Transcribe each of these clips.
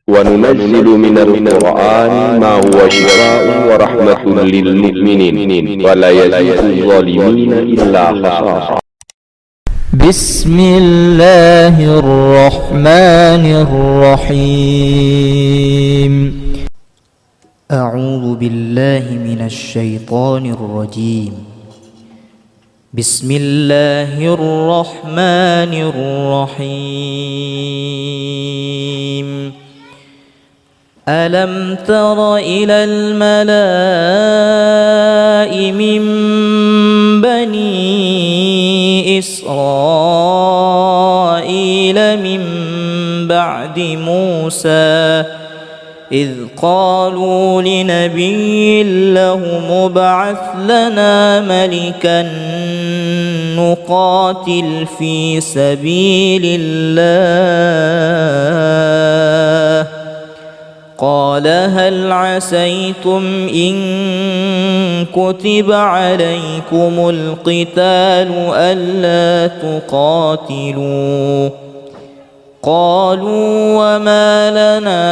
وننزل من القرآن ما هو شفاء ورحمة للمؤمنين ولا يزيد الظالمين إلا خسارا. بسم الله الرحمن الرحيم. أعوذ بالله من الشيطان الرجيم. بسم الله الرحمن الرحيم. ألم تر إلى الملأ من بني إسرائيل من بعد موسى إذ قالوا لنبي له ابعث لنا ملكا نقاتل في سبيل الله قال هل عسيتم إن كتب عليكم القتال ألا تقاتلوا قالوا وما لنا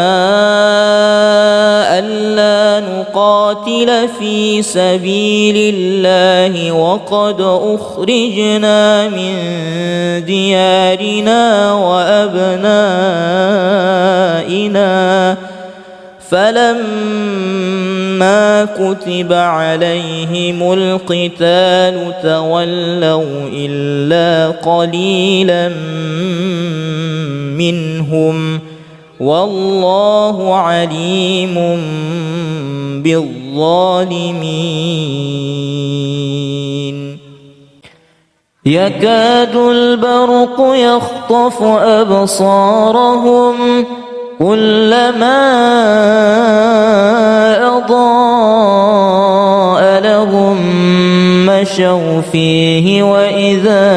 ألا نقاتل في سبيل الله وقد أخرجنا من ديارنا وأبنائنا فلما كتب عليهم القتال تولوا إلا قليلا منهم والله عليم بالظالمين. يكاد البرق يخطف أبصارهم كلما أضاء لهم مشوا فيه وإذا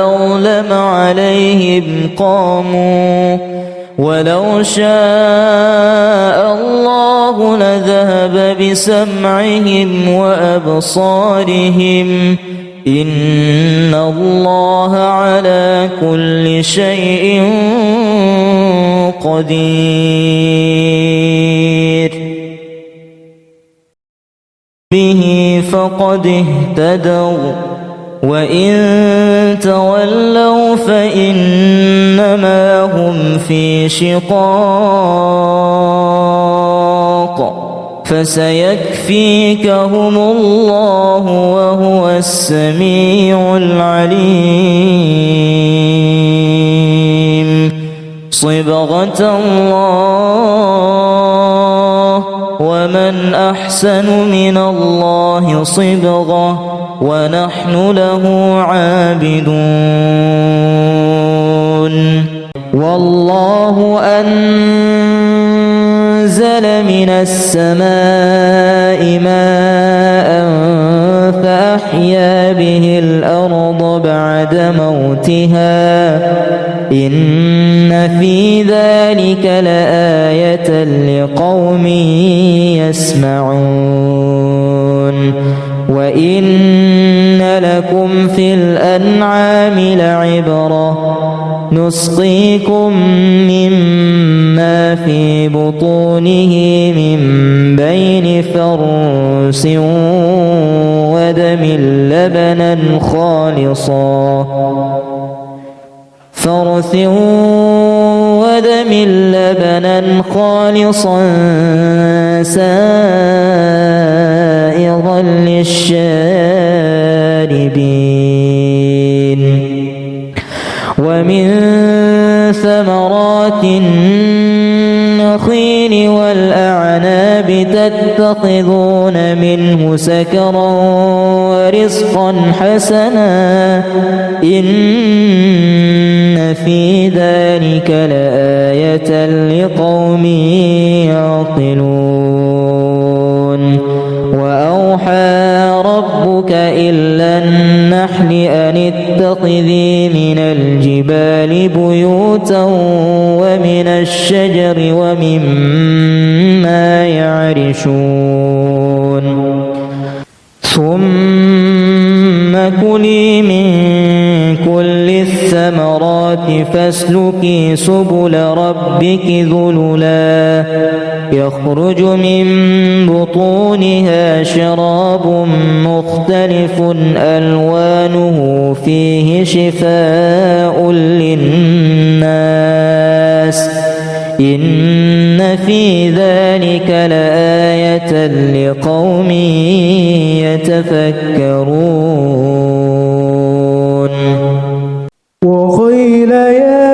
أظلم عليهم قاموا ولو شاء الله لذهب بسمعهم وأبصارهم إن الله على كل شيء قدير. به فقد اهتدوا وإن تولوا فإنما هم في شقاق فسيكفيكهم الله وهو السميع العليم. صبغة الله ومن أحسن من الله صبغة ونحن له عابدون. والله أنزل من السماء ماء فأحيا به الأرض بعد موتها إن في ذلك لآية لقوم يسمعون. وإن لكم في الأنعام لعبرة نسقيكم مما في بطونه من بين فرث ودم لبنا خالصا سائغا للشاربين. ومن ثمرات النخيل والأعناب تتخذون منه سكرا ورزقا حسنا إن في ذلك لآية لقوم يعقلون. وأوحى ربك إلى النحل أن اتخذي من الجبال بيوتا ومن الشجر ومما يعرشون. ثم كلي من كل الثمرات الثمرات فاسلكي سبل ربك ذللا يخرج من بطونها شراب مختلف ألوانه فيه شفاء للناس إن في ذلك لآية لقوم يتفكرون وقيل يا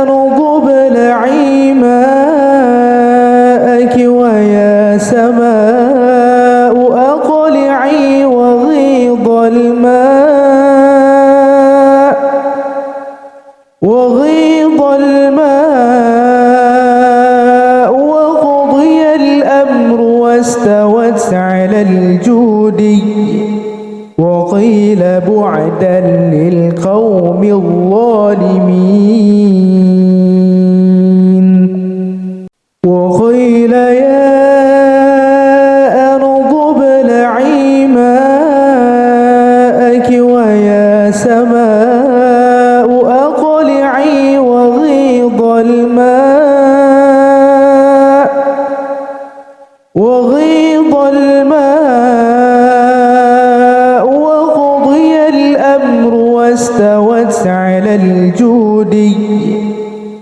أرض ابلعي ماءك ويا سماء أقلعي وغيض الماء وقضي الأمر واستوت على الجودي وقيل بعدا للقوم الظالمين وقيل يا أرض ابلعي ماءك ويا سماء أقلعي وغيض الماء وقضي الأمر واستوت على الجودي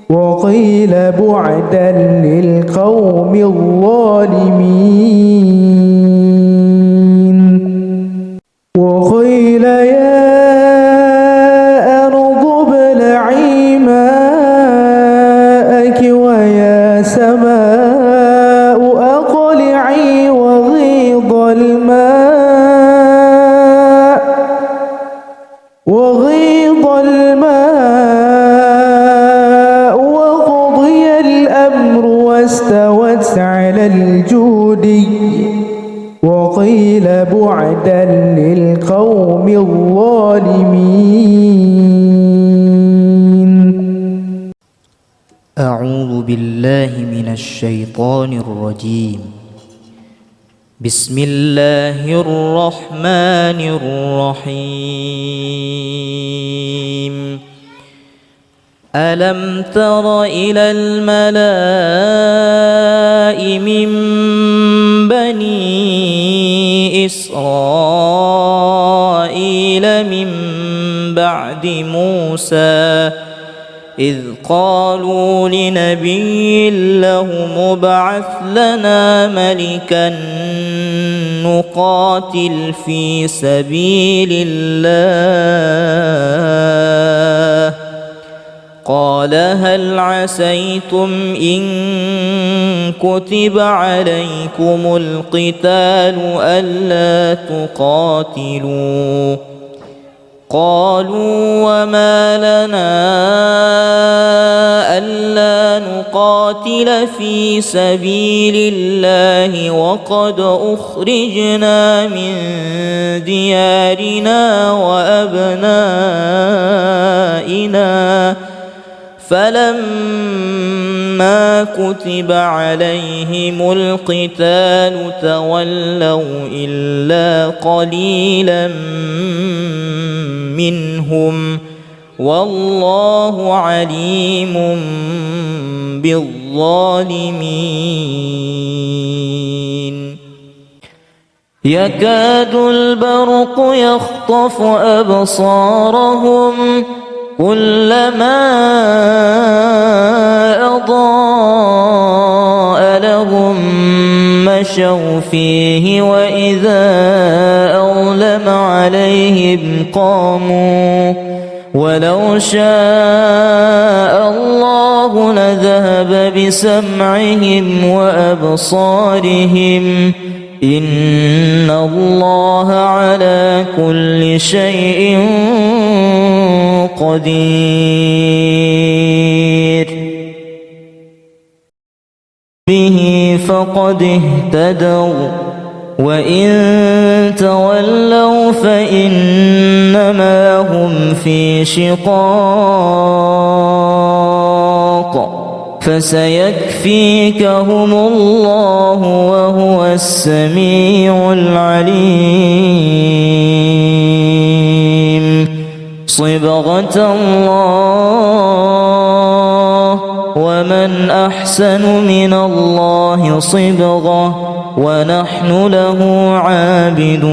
وقيل بعدا للقوم الظالمين وقيل يا أرض ابلعي ماءك ويا سماء أقلعي وغيض الماء وقضي الأمر واستوت على الجودي وقيل بعدا للقوم الظالمين أعوذ بالله من الشيطان الرجيم بسم الله الرحمن الرحيم ألم تر إلى الملأ من بني إسرائيل من بعد موسى إذ قالوا لنبي له ابعث لنا ملكا نقاتل في سبيل الله قال هل عسيتم إن كتب عليكم القتال ألا تقاتلوا قالوا وما لنا ألا نقاتل في سبيل الله وقد أخرجنا من ديارنا وأبنائنا فلما كتب عليهم القتال تولوا إلا قليلا منهم والله عليم بالظالمين يكاد البرق يخطف أبصارهم كلما أضاء لهم مشوا فيه وإذا أظلم عليهم قاموا ولو شاء الله لذهب بسمعهم وأبصارهم إن الله على كل شيء قدير به فقد اهتدوا وإن تولوا فإنما هم في شقاق فسيكفيكهم الله وهو السميع العليم صبغة الله ومن أحسن من الله صبغة ونحن له عابدون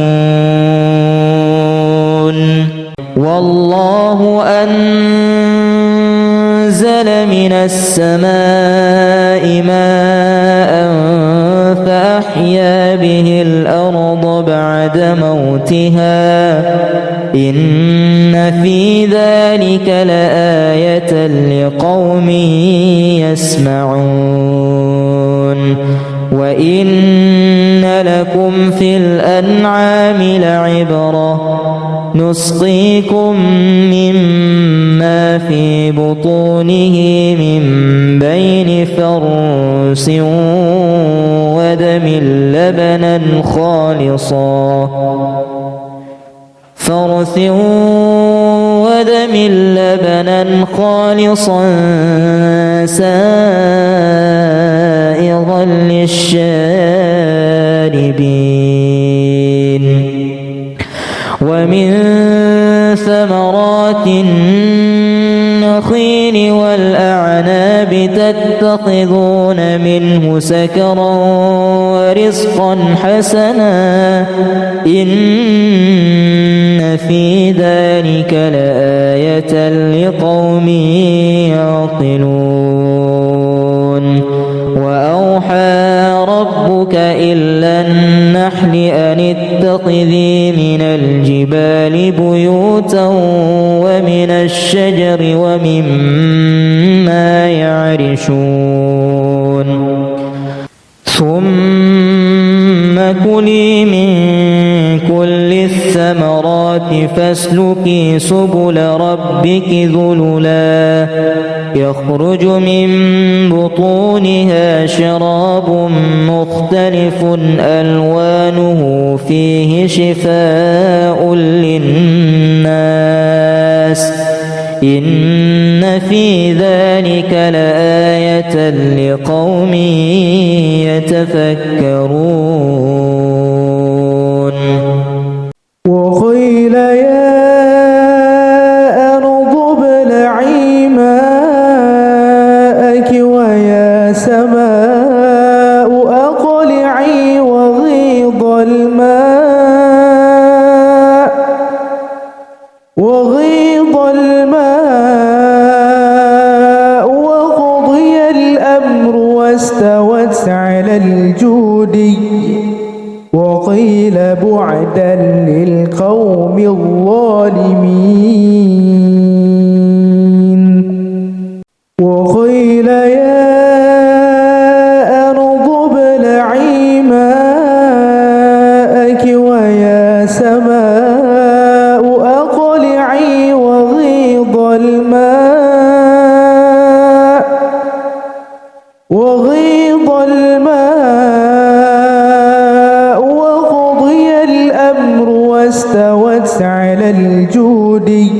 والله أنزل من السماء ماء فأحيا به الأرض بعد موتها إن في ذلك لآية لقوم يسمعون وإن لكم في الأنعام لعبرة نسقيكم مما في بطونه من بين فرث ودم لبنا خالصا سائغا للشاربين ومن ثمرات النخيل والأعناب تتخذون منه سكرا ورزقا حسنا إن في ذلك لآية لقوم يعقلون وأوحى ربك إلى النحل أن اتخذي من الجبال بيوتا ومن الشجر ومما يعرشون ثم كلي من كل الثمرات فاسلكي سبل ربك ذللا يخرج من بطونها شراب مختلف ألوانه فيه شفاء للناس إن في ذلك لآية لقوم يتفكرون وقيل يا أرض ابلعي ماءك ويا سماء أقلعي وغيض الماء وقضي الأمر واستوت على الجودي وقيل بعدا للقوم الظالمين وقيل يا أرض ابلعي ماءك ويا سماء أقلعي وغيض الماء وقضي الأمر واستوت على الجودي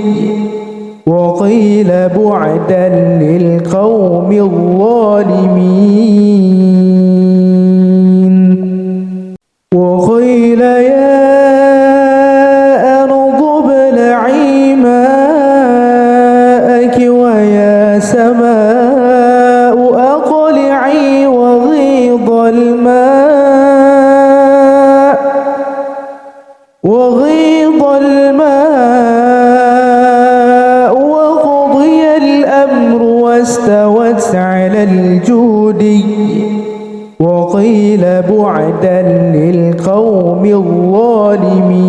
وقيل بعدا للقوم الظالمين وقيل يا أرض ابلعي ماءك ويا سماء أقلعي وغيض الماء وقضي الأمر واستوت على الجودي وقيل بعدا للقوم الظالمين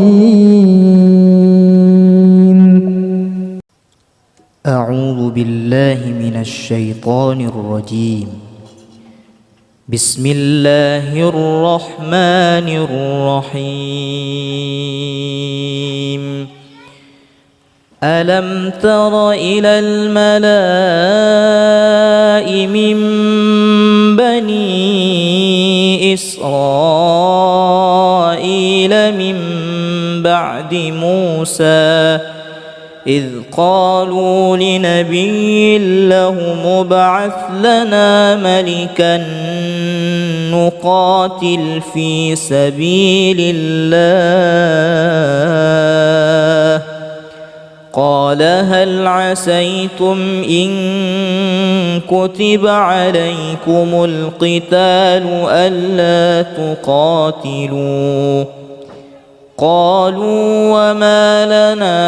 أعوذ بالله من الشيطان الرجيم بسم الله الرحمن الرحيم ألم تر إلى الملأ من بني إسرائيل من بعد موسى إذ قالوا لنبي له ابعث لنا ملكا نقاتل في سبيل الله قال هل عسيتم إن كتب عليكم القتال ألا تقاتلوا قالوا وما لنا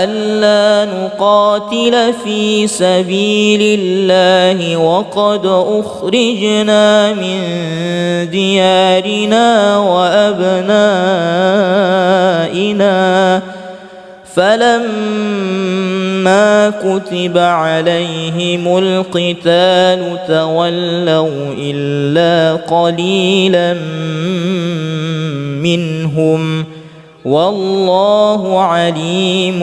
ألا نقاتل في سبيل الله وقد أخرجنا من ديارنا وأبنائنا فلما كتب عليهم القتال تولوا إلا قليلا منهم والله عليم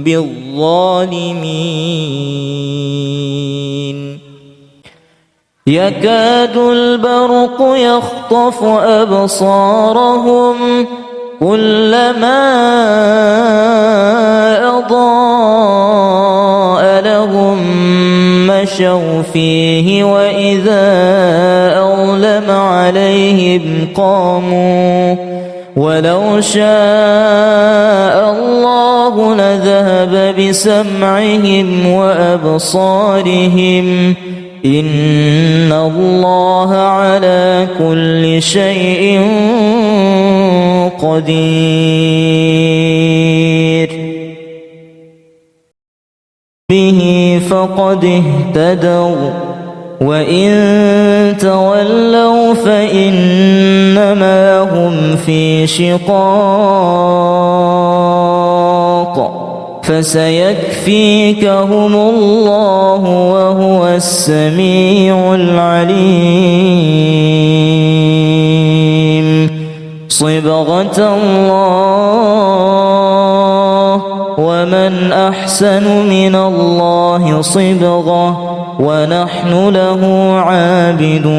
بالظالمين يكاد البرق يخطف أبصارهم كلما أضاء لهم مشوا فيه وإذا أظلم عليهم قاموا ولو شاء الله لذهب بسمعهم وأبصارهم إن الله على كل شيء قدير به فقد اهتدوا وإن تولوا فإنما هم في شقاق فسيكفيكهم الله وهو السميع العليم صبغة الله ومن أحسن من الله صبغة ونحن له عابدون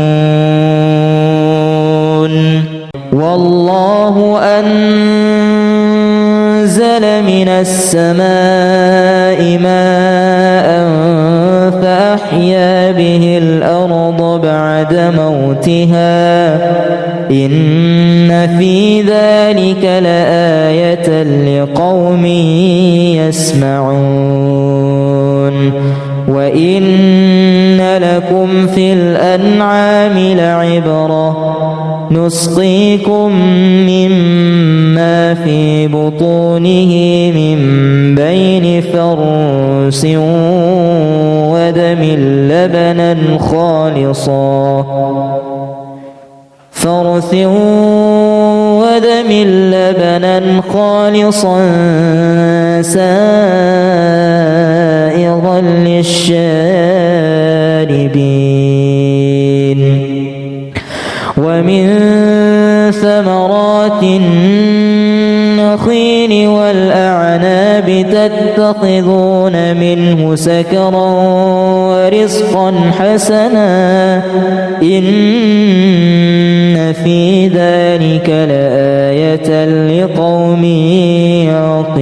والله أنزل من السماء ماء فأحيا به الأرض بعد موتها إن في ذلك لآية لقوم يسمعون وإن لكم في الأنعام لعبرة نسقيكم مما في بطونه من بين فرث ودم لبنا خالصا سائغا للشاربين ومن ثمرات النخيل والأعناب تتخذون منه سكرا ورزقا حسنا إن في ذلك لآية لقوم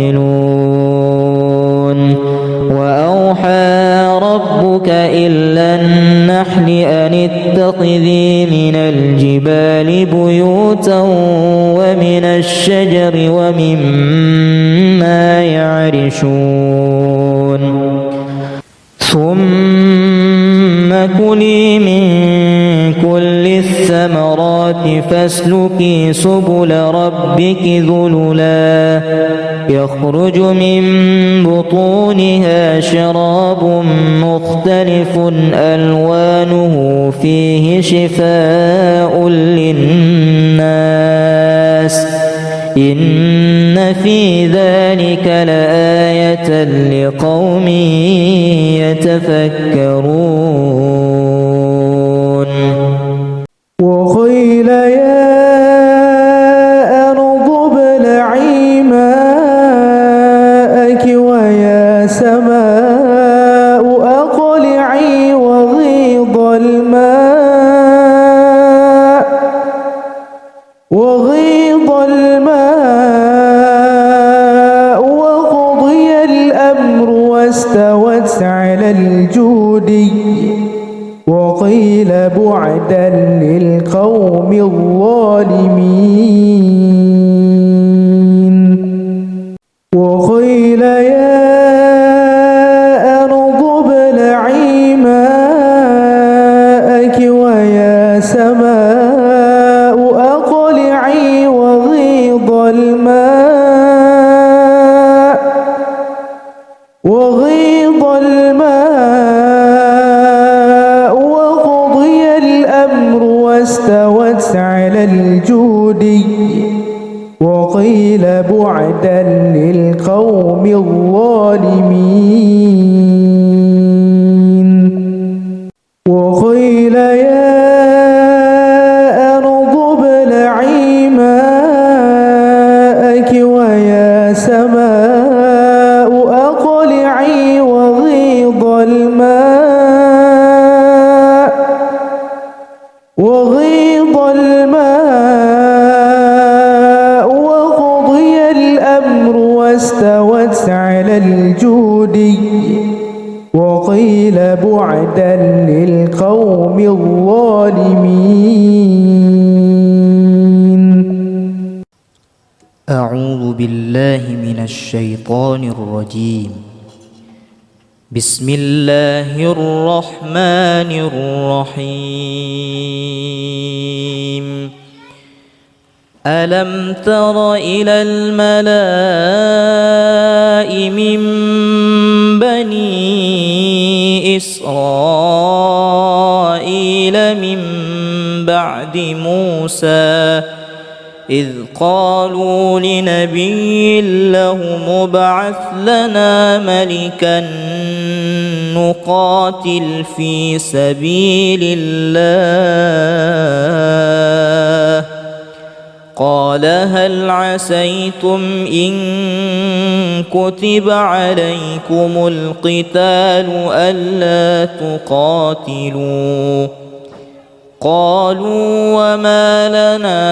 يعقلون وأوحى ربك إلى النحل أن اتخذي من الجبال بيوتا ومن الشجر ومما يعرشون ثم كلي من كل الثمرات فاسلكي سبل ربك ذللا يخرج من بطونها شراب مختلف ألوانه فيه شفاء للناس إن في ذلك لآية لقوم يتفكرون وقيل يا أرض ابلعي ماءك ويا سماء أقلعي وغيض الماء وقضي الأمر واستوت على الجودي وقيل بعدا للقوم الظالمين بعدا للقوم الظالمين. أعوذ بالله من الشيطان الرجيم. بسم الله الرحمن الرحيم. ألم تر إلى الملأ من بني إسرائيل من بعد موسى إذ قالوا لنبي له ابعث لنا ملكا نقاتل في سبيل الله قال هل عسيتم إن كتب عليكم القتال ألا تقاتلوا قالوا وما لنا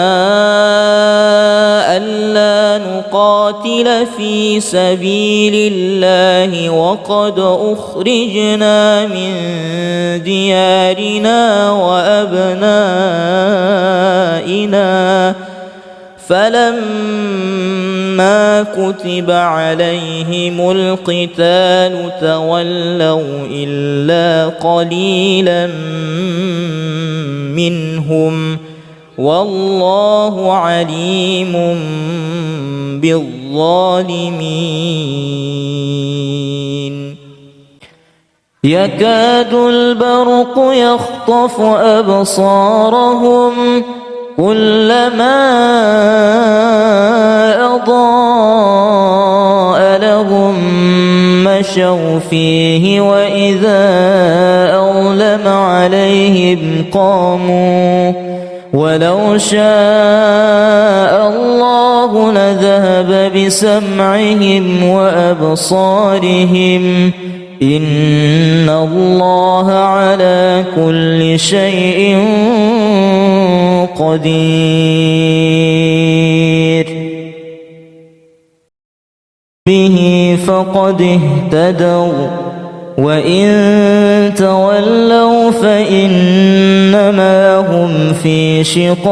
ألا نقاتل في سبيل الله وقد أخرجنا من ديارنا وأبنائنا فلما كتب عليهم القتال تولوا إلا قليلا منهم والله عليم بالظالمين. يكاد البرق يخطف أبصارهم كلما أضاء لهم مشوا فيه وإذا أظلم عليهم قاموا ولو شاء الله لذهب بسمعهم وأبصارهم إن الله على كل شيء قدير. به فقد اهتدوا وإن تولوا فإنما هم في شقاق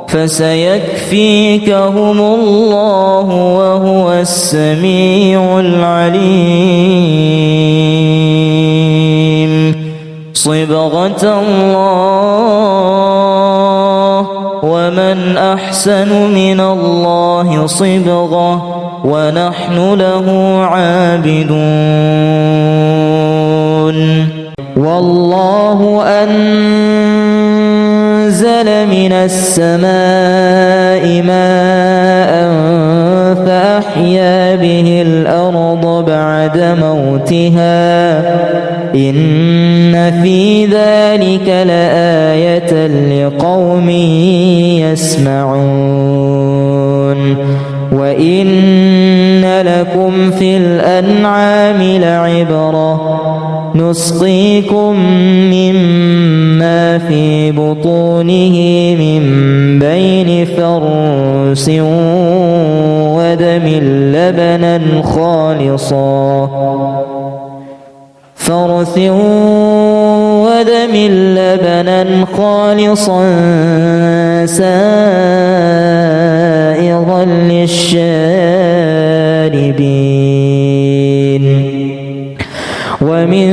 فسيكفيكهم الله وهو السميع العليم. صبغة الله ومن أحسن من الله صبغة ونحن له عابدون. والله أنزل من السماء ماء فأحيا به الأرض بعد موتها إن في ذلك لآية لقوم يسمعون. وإن لكم في الأنعام لعبرة نسقيكم مما في بطونه من بين فرث ودم لبنا خالصا سائغا للشاربين. ومن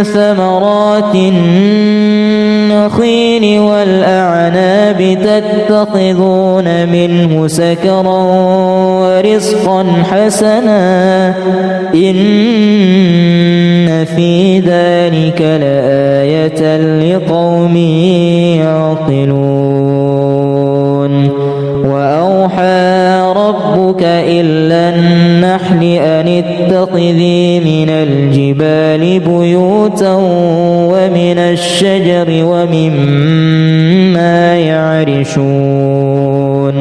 ثمرات النخيل والأعناب تتخذون منه سكرا ورزقا حسنا إن في ذلك لآية لقوم يعقلون. وأوحى ربك إلى النحل أن اتخذي من الجبال بيوتا ومن الشجر ومما يعرشون.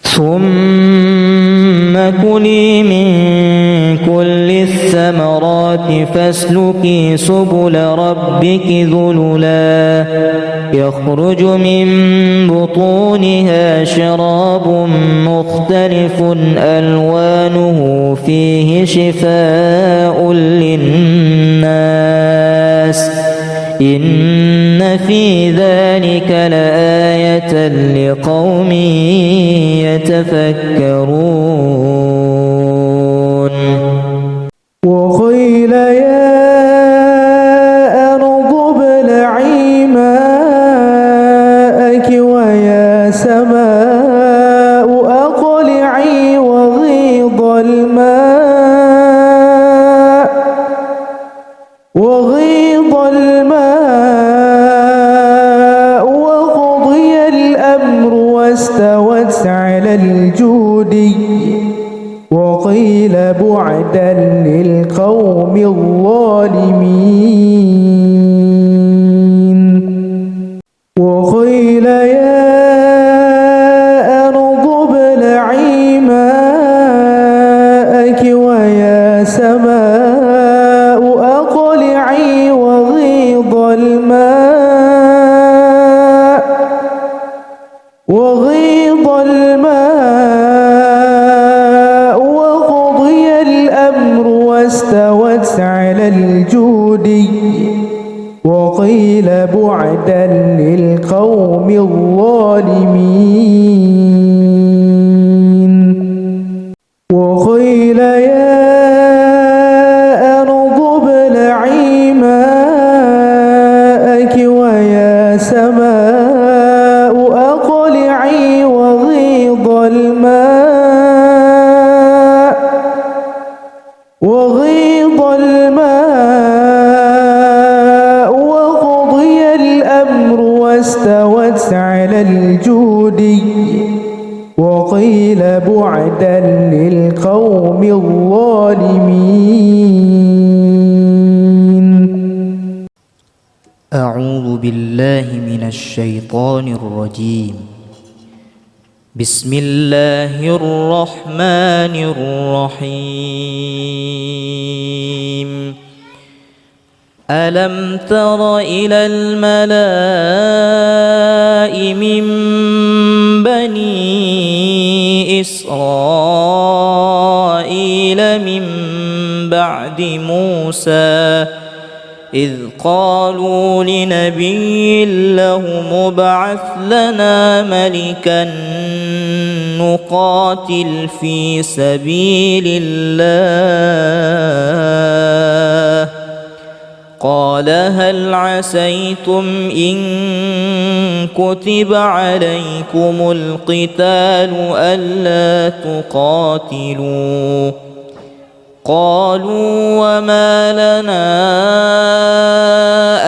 ثم كلي من كل الثمرات الثمرات فاسلكي سبل ربك ذللا يخرج من بطونها شراب مختلف ألوانه فيه شفاء للناس إن في ذلك لآية لقوم يتفكرون وقيل يا أرض ابلعي ماءك ويا سماء أقلعي وغيض الماء وقضي الأمر واستوت على الجودي وقيل بعدا للقوم الظالمين وقيل يا أرض ابلعي ماءك ويا سماء أقلعي وغيض الماء وقضي الأمر واستوت على الجودي وقيل بعدا للقوم الظالمين وقيل يا أرض ابلعي ماءك ويا سماء أقلعي وغيض الماء وقضي الأمر واستوت على الجودي وقيل بعدا للقوم الظالمين أعوذ بالله من الشيطان الرجيم بسم الله الرحمن الرحيم ألم تر إلى الملأ من بني إسرائيل من بعد موسى إذ قالوا لنبي له ابعث لنا ملكا نقاتل في سبيل الله قال هل عسيتم إن كتب عليكم القتال ألا تقاتلوا قالوا وما لنا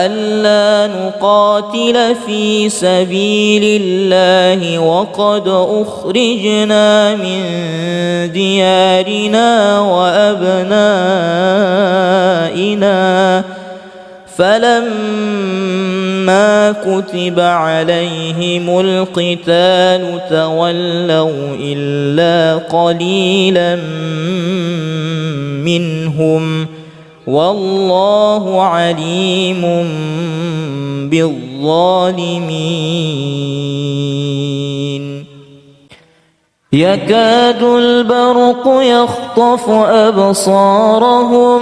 ألا نقاتل في سبيل الله وقد أخرجنا من ديارنا وأبنائنا فلما كتب عليهم القتال تولوا إلا قليلا منهم والله عليم بالظالمين يكاد البرق يخطف أبصارهم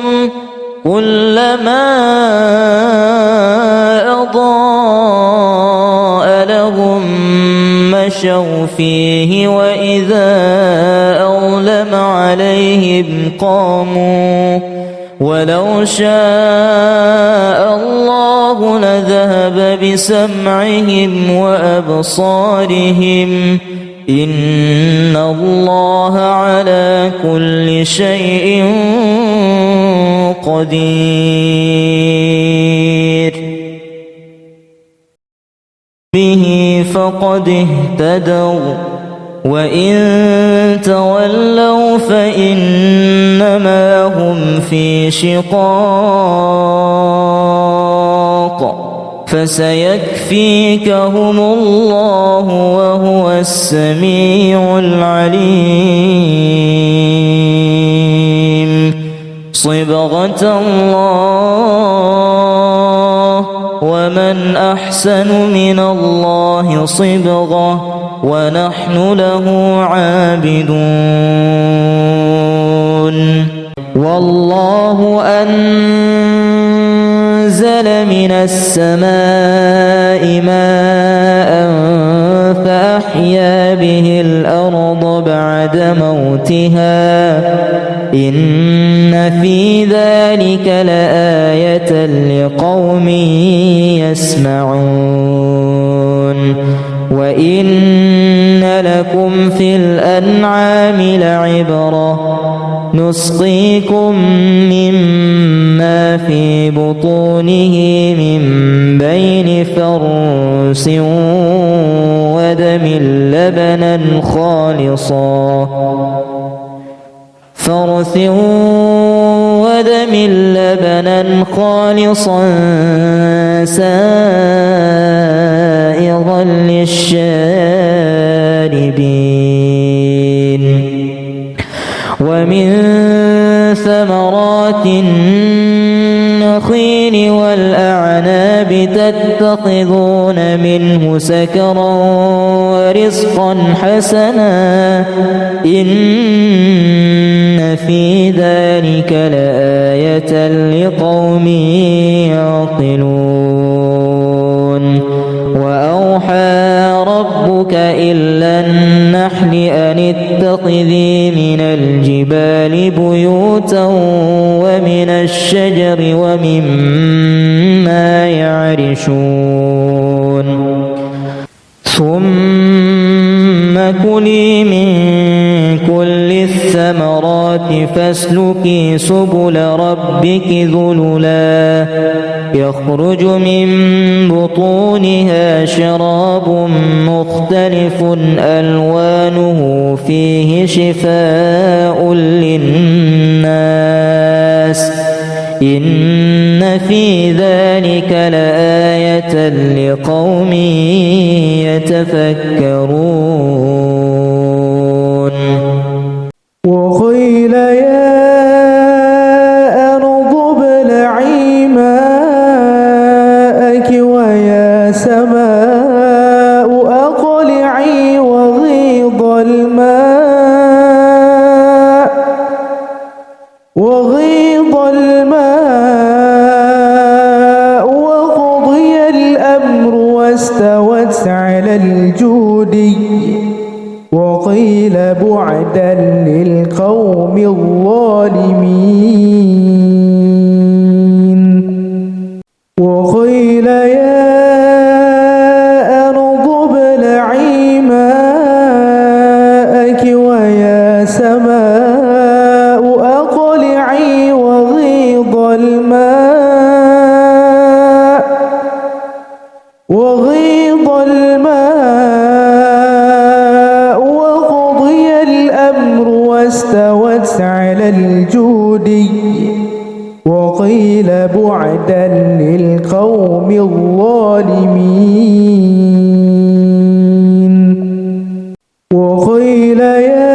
كلما أضاء لهم مشوا فيه وإذا أظلم عليهم قاموا ولو شاء الله لذهب بسمعهم وأبصارهم إن الله على كل شيء قدير به فقد اهتدوا وإن تولوا فإنما هم في شقاق فسيكفيكهم الله وهو السميع العليم صبغة الله ومن أحسن من الله صبغة ونحن له عابدون والله أنزل من السماء ماء فأحيا به الأرض بعد موتها إن في ذلك لآية لقوم يسمعون وإن لكم في الأنعام لعبرة نسقيكم مما في بطونه من بين فرث ودم لبنا خالصا سائغا للشاربين ومن ثمرات النخيل والأعناب تتخذون منه سكرا ورزقا حسنا إن في ذلك لآية لقوم يعقلون وأوحى ربك إلى النحل أن اتخذي من الجبال بيوتا ومن الشجر ومما يعرشون ثم كلي من كل الثمرات فاسلكي سبل ربك ذللا يخرج من بطونها شراب مختلف ألوانه فيه شفاء للناس إن في ذلك لآية لقوم يتفكرون وقيل يا أرض ابلعي ماءك ويا سماء أقلعي وغيض الماء وقضي الأمر واستوت على الجودي وقيل بعدا للقوم الظالمين وقيل يا أرض ابلعي ماءك ويا سماء أقلعي وغيض الماء وقضي الأمر واستوت على الجودي وقيل بعدا للقوم الظالمين وقيل يا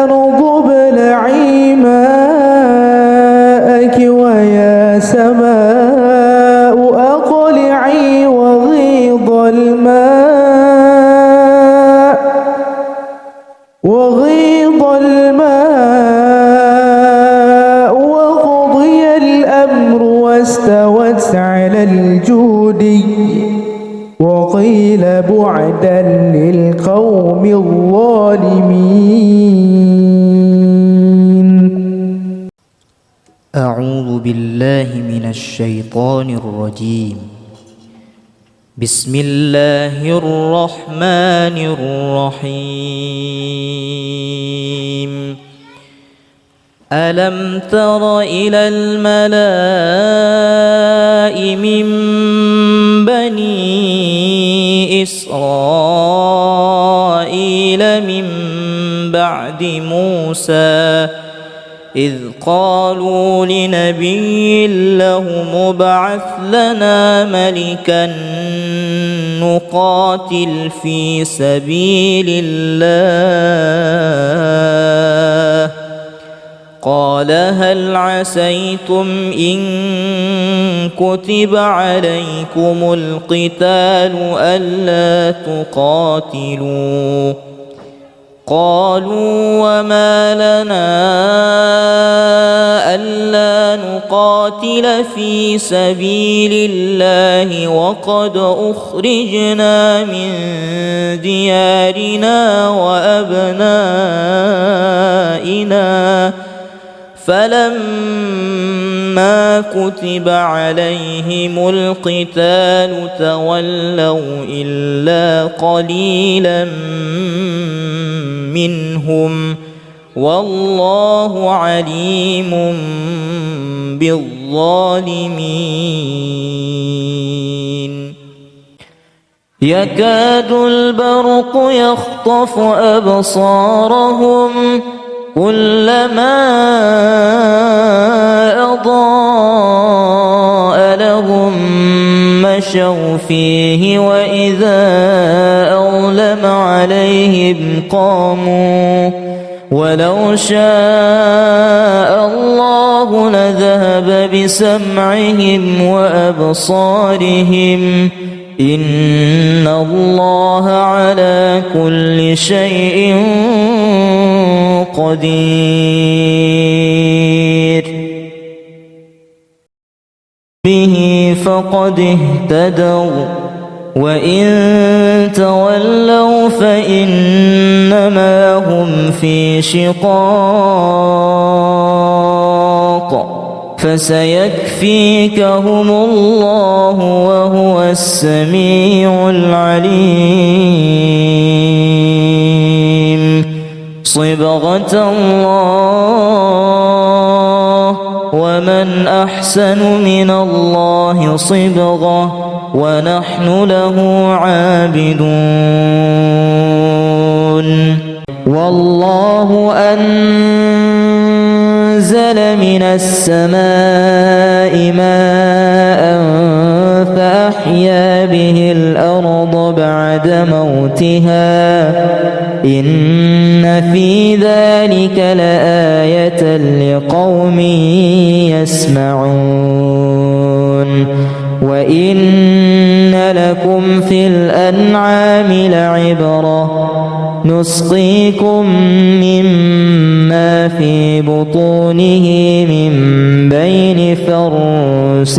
أرض ابلعي ماءك ويا سماء أقلعي وغيض الماء وقضي الأمر واستوت على الجودي وقيل بعدا للقوم الظالمين أعوذ بالله من الشيطان الرجيم بسم الله الرحمن الرحيم ألم تر إلى الملأ من بني إسرائيل من بعد موسى إذ قالوا لنبي له ابعث لنا ملكا نقاتل في سبيل الله قال هل عسيتم إن كتب عليكم القتال ألا تقاتلوا قالوا وما لنا ألا نقاتل في سبيل الله وقد أخرجنا من ديارنا وأبنائنا فلما كتب عليهم القتال تولوا إلا قليلا منهم والله عليم بالظالمين يكاد البرق يخطف أبصارهم كلما أضاء لهم مشوا فيه وإذا أظلم عليهم قاموا ولو شاء الله لذهب بسمعهم وأبصارهم إن الله على كل شيء قدير به فقد اهتدوا وإن تولوا فإنما هم في شقاق فسيكفيكهم الله وهو السميع العليم صبغة الله ومن أحسن من الله صبغة ونحن له عابدون والله أنزل من السماء ماء فأحيا به الأرض بعد موتها إن في ذلك لآية لقوم يسمعون وإن لكم في الأنعام لعبرة نسقيكم مما في بطونه من بين فرث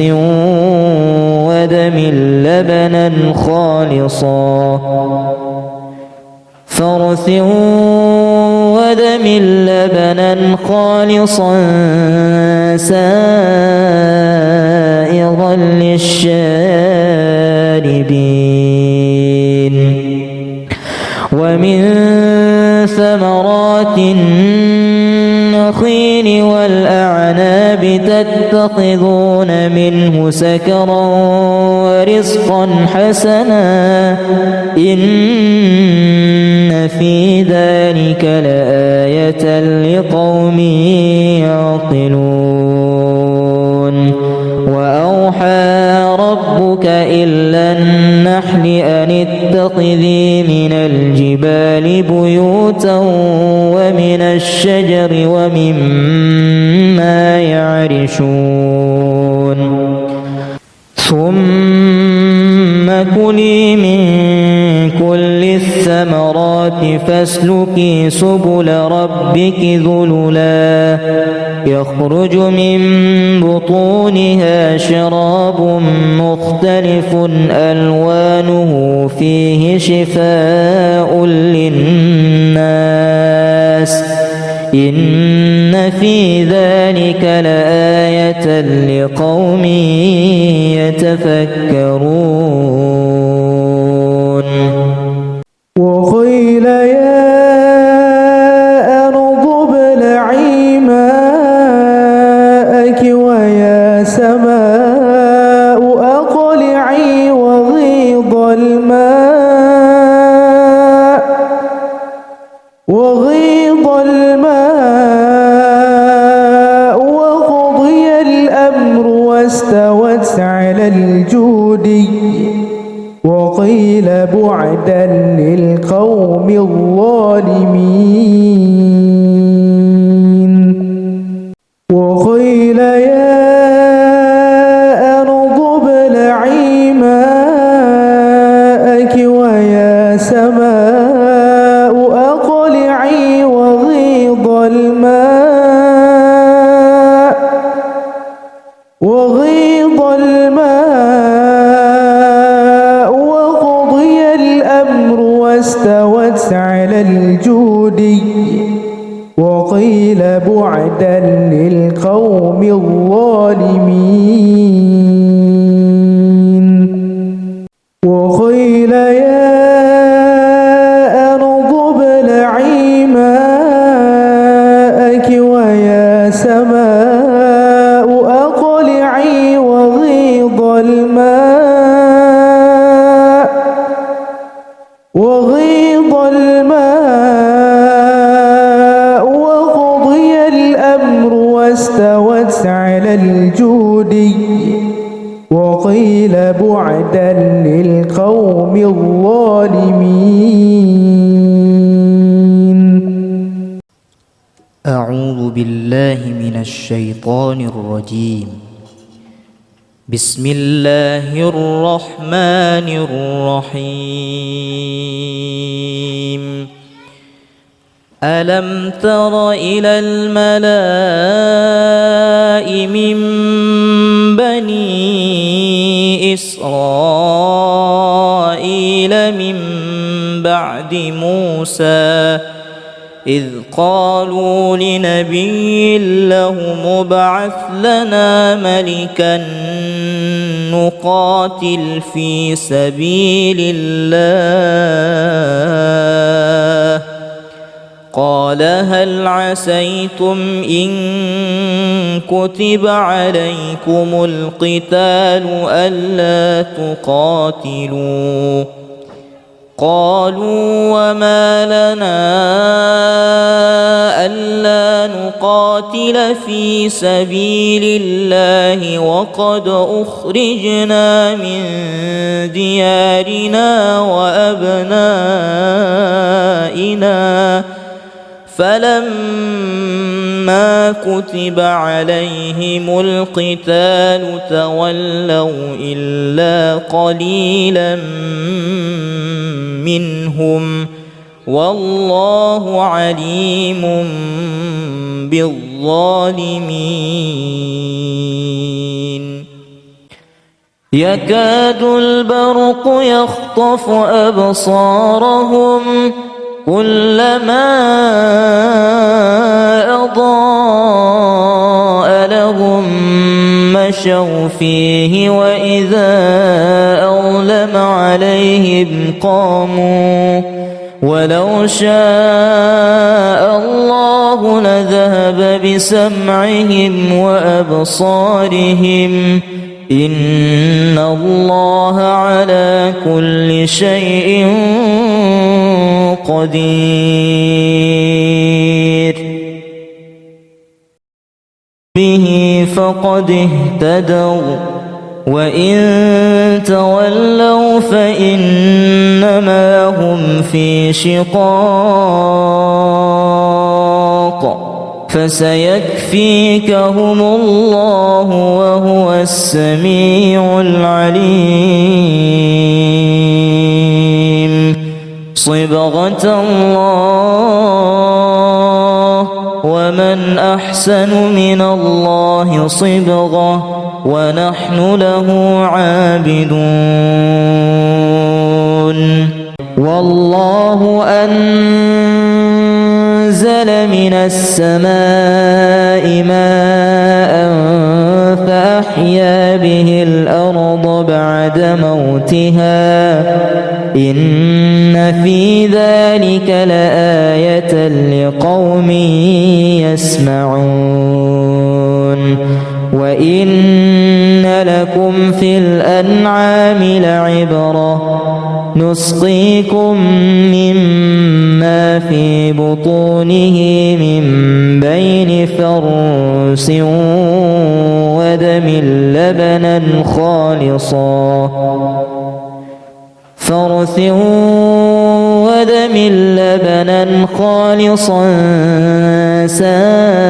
ودم لبنا خالصا سائغا للشاربين ومن ثمرات النخيل والأعناب تتخذون منه سكرا ورزقا حسنا إن في ذلك لآية لقوم يعقلون وأوحى ربك إلى النحل أن اتخذي من الجبال بيوتا ومن الشجر ومما يعرشون ثم كلي من كل الثمرات فاسلكي سبل ربك ذللا يخرج من بطونها شراب مختلف ألوانه فيه شفاء للناس إن في ذلك لآية لقوم يتفكرون وقيل يا أرض ابلعي ماءك ويا سماء أقلعي وغيض الماء وقضي الأمر واستوت على الجودي وقيل بعدا للقوم وقيل يا أرض ابلعي ماءك ويا سماء أقلعي وغيض الماء وقضي الأمر واستوت على الجودي وقيل بعدا للقوم الظالمين وقيل يا أرض ابلعي ماءك ويا سماء أقلعي وغيض الماء وقضي الأمر واستوت على الجودي وقيل بعدا للقوم الظالمين. أعوذ بالله من الشيطان الرجيم. بسم الله الرحمن الرحيم. ألم تر إلى الملأ من بني إسرائيل من بعد موسى إذ قالوا لنبي له ابعث لنا ملكا نقاتل في سبيل الله قال هل عسيتم إن كتب عليكم القتال ألا تقاتلوا قالوا وما لنا ألا نقاتل في سبيل الله وقد أخرجنا من ديارنا وأبنائنا فلما كتب عليهم القتال تولوا إلا قليلا منهم والله عليم بالظالمين. يكاد البرق يخطف أبصارهم كلما أضاء لهم مشوا فيه وإذا أظلم عليهم قاموا ولو شاء الله لذهب بسمعهم وأبصارهم إن الله على كل شيء قدير. به فقد اهتدوا وإن تولوا فإنما هم في شقاق فسيكفيكهم الله وهو السميع العليم. صبغة الله ومن أحسن من الله صبغة ونحن له عابدون. والله أنزل من السماء ماء فأحيا به الأرض بعد موتها إن في ذلك لآية لقوم يسمعون. وإن لكم في الأنعام لعبرة نسقيكم مما في بطونه من بين فرث ودم لبنا خالصا سائغا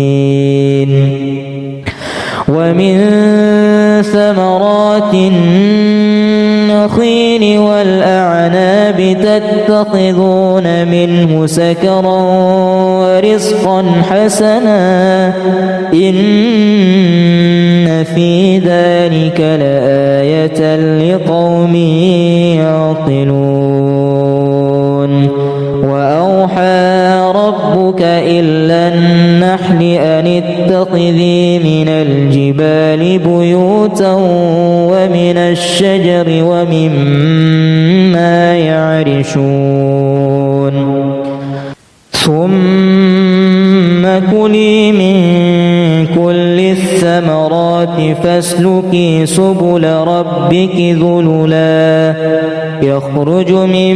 للشاربين ومن ثمرات النخيل والأعناب تتخذون منه سكرا ورزقا حسنا إن في ذلك لآية لقوم يعقلون وأوحى ربك إلى النحل أن اتخذي من الجبال بيوتا ومن الشجر ومما يعرشون ثم كلي من كل الثمرات فاسلكي سبل ربك ذللا يخرج من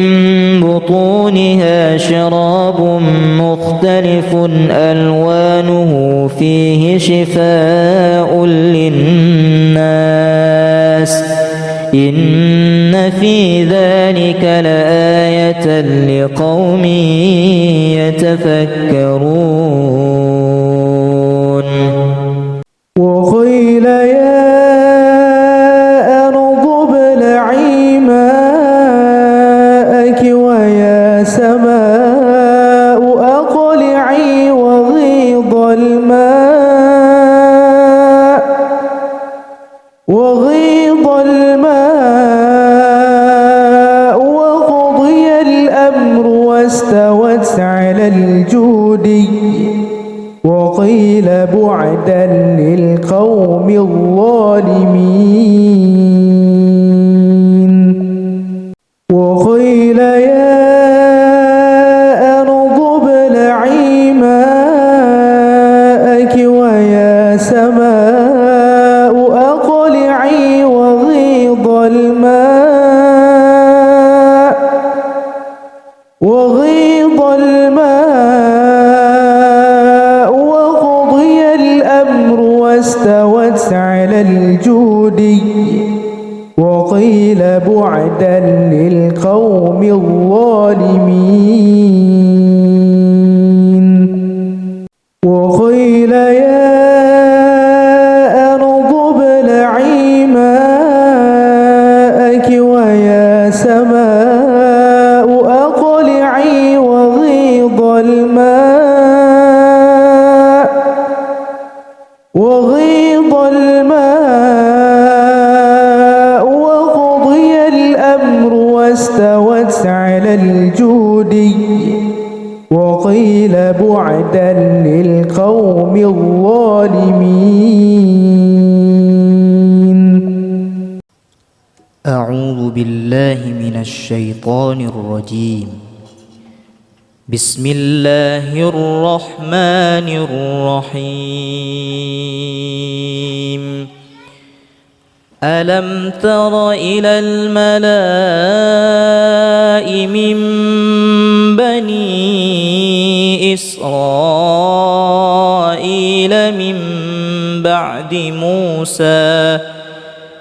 بطونها شراب مختلف ألوانه فيه شفاء للناس إن في ذلك لآية لقوم يتفكرون وقيل يا أرض ابلعي ماءك ويا سماء أقلعي وغيض الماء وقضي الأمر واستوت على الجودي وقيل بعدا للقوم الظالمين وقيل يا أرض ابلعي ماءك ويا سماء أقلعي وغيض الماء وقضي الأمر واستوت على الجودي وقيل بعدا للقوم الظالمين وقيل يا أرض ابلعي ماءك ويا سماء أقلعي وغيض الماء وقضي الأمر واستوت على الجودي وقيل بعدا للقوم الظالمين أعوذ بالله من الشيطان الرجيم بسم الله الرحمن الرحيم ألم تر إلى الملأ من بني إسرائيل من بعد موسى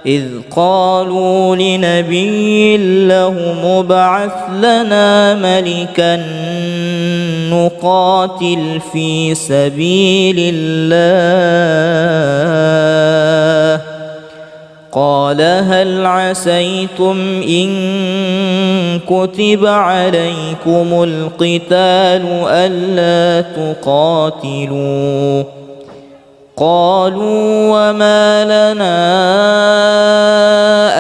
إذ قالوا لنبي له ابعث لنا ملكا نقاتل في سبيل الله قال هل عسيتم إن كتب عليكم القتال ألا تقاتلوا قالوا وما لنا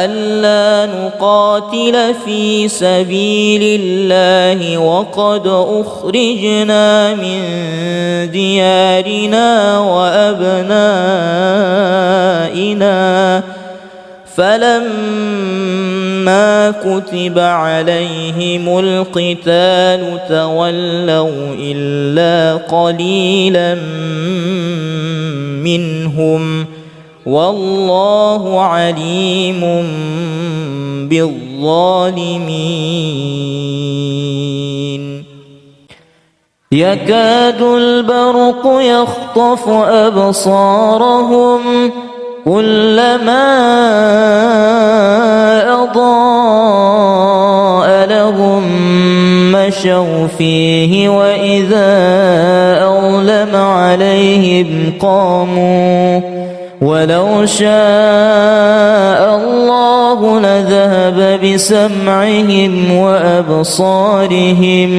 ألا نقاتل في سبيل الله وقد أخرجنا من ديارنا وأبنائنا فلما كتب عليهم القتال تولوا إلا قليلا منهم والله عليم بالظالمين يكاد البرق يخطف أبصارهم كلما أضاء لهم مشوا فيه وإذا أظلم عليهم قاموا ولو شاء الله لذهب بسمعهم وأبصارهم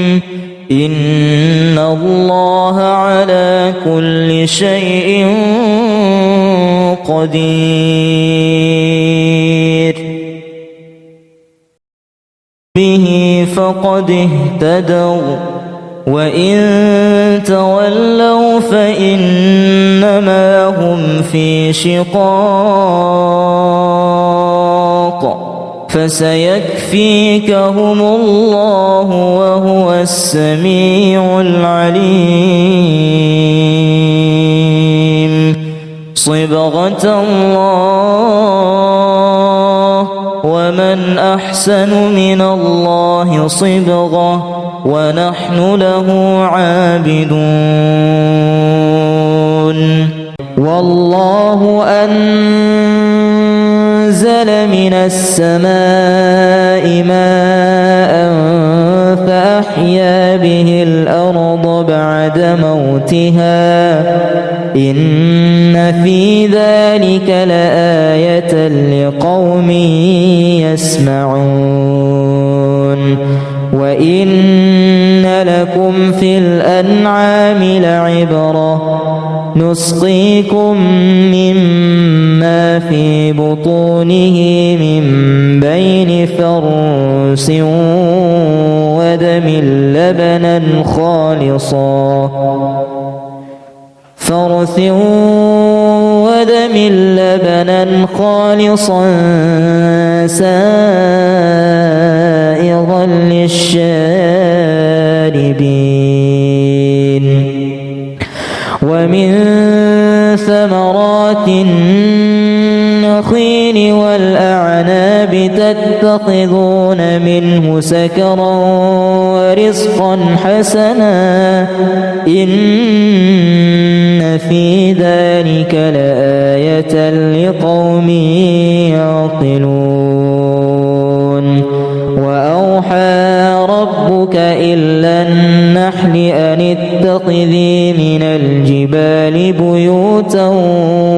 إن الله على كل شيء قدير به فقد اهتدوا وإن تولوا فإنما هم في شقاق فسيكفيكهم الله وهو السميع العليم صبغة الله ومن أحسن من الله صبغة ونحن له عابدون والله أنزل من السماء ماء فأحيا به الأرض بعد موتها إن في ذلك لآية لقوم يسمعون وإن لكم في الأنعام لعبرة نسقيكم مما في بطونه من بين فرث ودم لبنا خالصا سائغا للشاربين ومن ثمرات النخيل والأعناب تتخذون منه سكرا ورزقا حسنا إن في ذلك لآية لقوم يعقلون وأوحى ربك إلى النحل أن اتخذي من الجبال بيوتا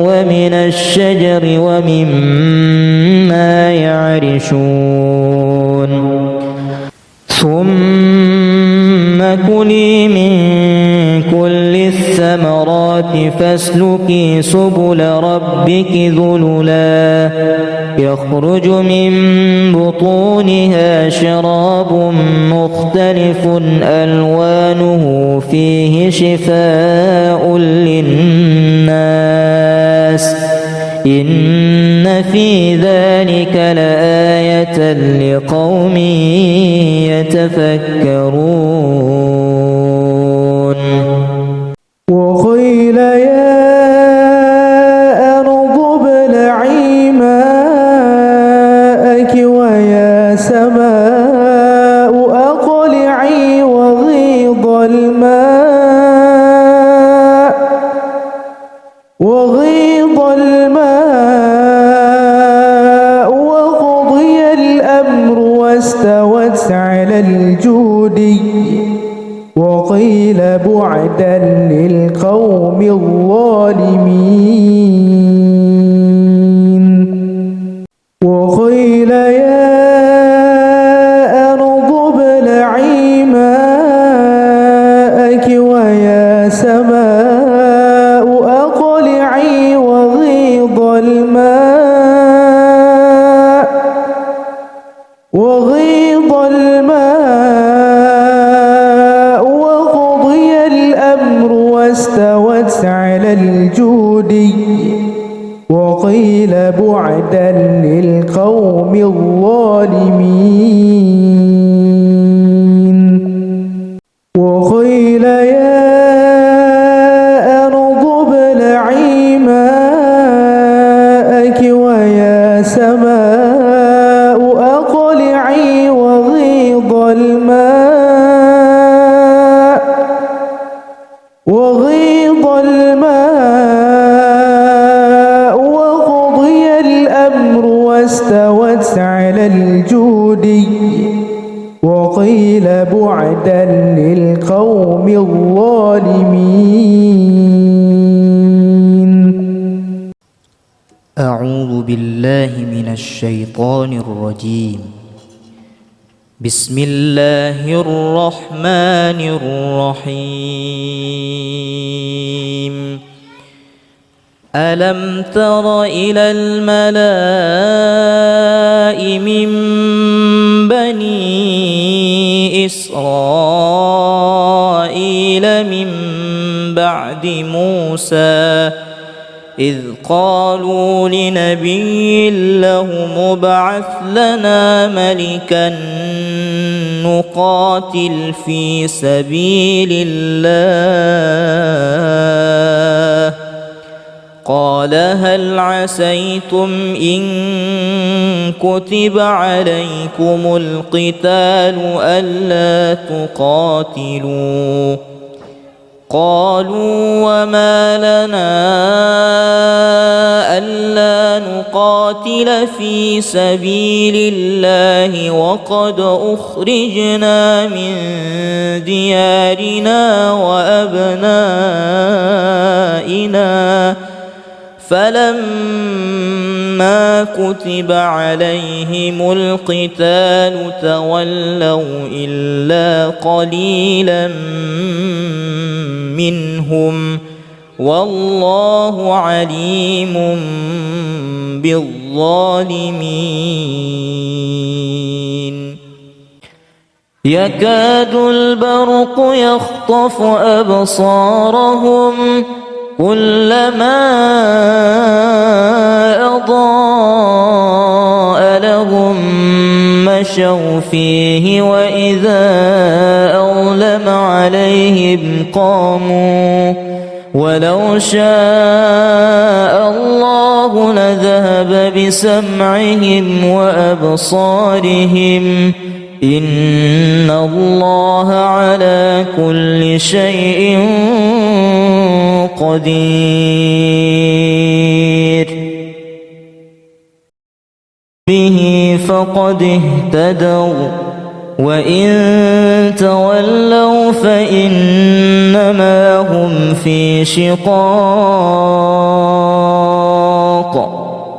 ومن الشجر ومما يعرشون ثم كلي من كل الثمرات فاسلكي سبل ربك ذللا يخرج من بطونها شراب مختلف ألوانه فيه شفاء للناس إن في ذلك لآية لقوم يتفكرون وقيل يا أرض ابلعي ماءك ويا سماء أقلعي وغيض الماء وقضي الأمر واستوت على الجودي وقيل بعدا للقوم الظالمين وقيل يا أرض ابلعي ماءك ويا سماء أقلعي وغيض الماء وقضي الأمر واستوت على الجودي وقيل بعدا للقوم الظالمين وقيل يا أرض ابلعي ماءك ويا سماء أقلعي وغيض الماء وقضي بعدا للقوم الظالمين. أعوذ بالله من الشيطان الرجيم. بسم الله الرحمن الرحيم. ألم تر إلى الملأ من بني إسرائيل من بعد موسى إذ قالوا لنبي له ابعث لنا ملكا نقاتل في سبيل الله قال هل عسيتم إن كتب عليكم القتال ألا تقاتلوا قالوا وما لنا ألا نقاتل في سبيل الله وقد أخرجنا من ديارنا وأبنائنا فلما كتب عليهم القتال تولوا إلا قليلا منهم والله عليم بالظالمين. يكاد البرق يخطف أبصارهم كلما أضاء لهم مشوا فيه وإذا أظلم عليهم قاموا ولو شاء الله لذهب بسمعهم وأبصارهم إن الله على كل شيء قدير. به فقد اهتدوا وإن تولوا فإنما هم في شقاق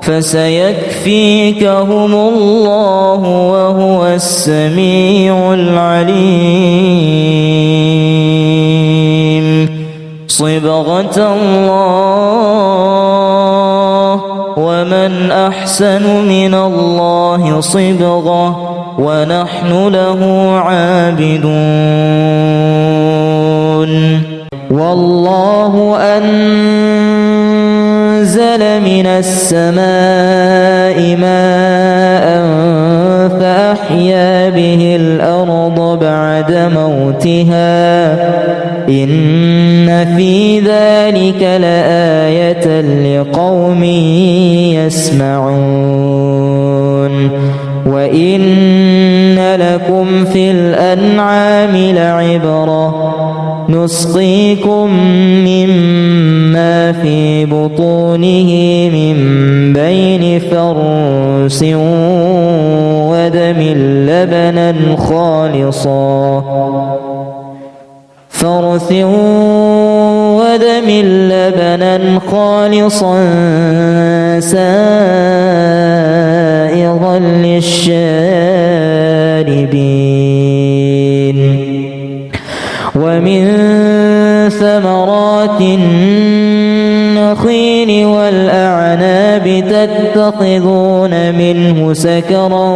فسيكفيكهم الله وهو السميع العليم. صبغة الله ومن أحسن من الله صبغة ونحن له عابدون. والله أنزل من السماء ماء فأحيا به الأرض بعد موتها إن في ذلك لآية لقوم يسمعون. وإن لكم في الأنعام لعبرة نسقيكم مما في بطونه من بين فرث ودم لبنا خالصا سائغا للشاربين ومن ثمرات النخيل والأعناب تتخذون منه سكرا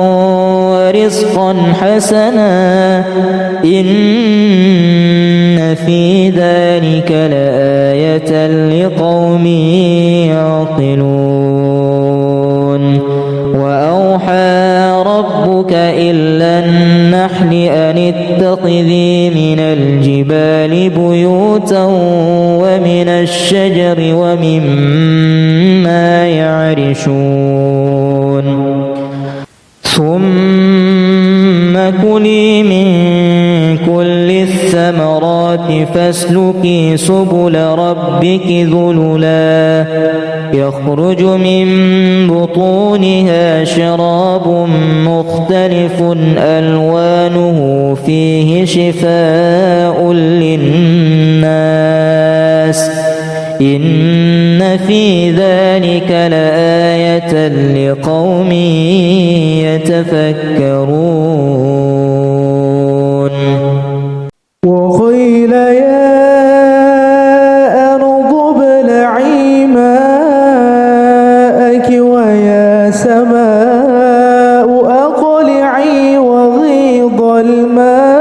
ورزقا حسنا إن في ذلك لآية لقوم يعقلون. وأوحى ربك إلى النحل أن اتخذي من الجبال بيوتا ومن الشجر ومما يعرشون ثم كلي من كل الثمرات الثمرات فاسلكي سبل ربك ذللا يخرج من بطونها شراب مختلف ألوانه فيه شفاء للناس إن في ذلك لآية لقوم يتفكرون وقيل يا أرض ابلعي ماءك ويا سماء أقلعي وغيض الماء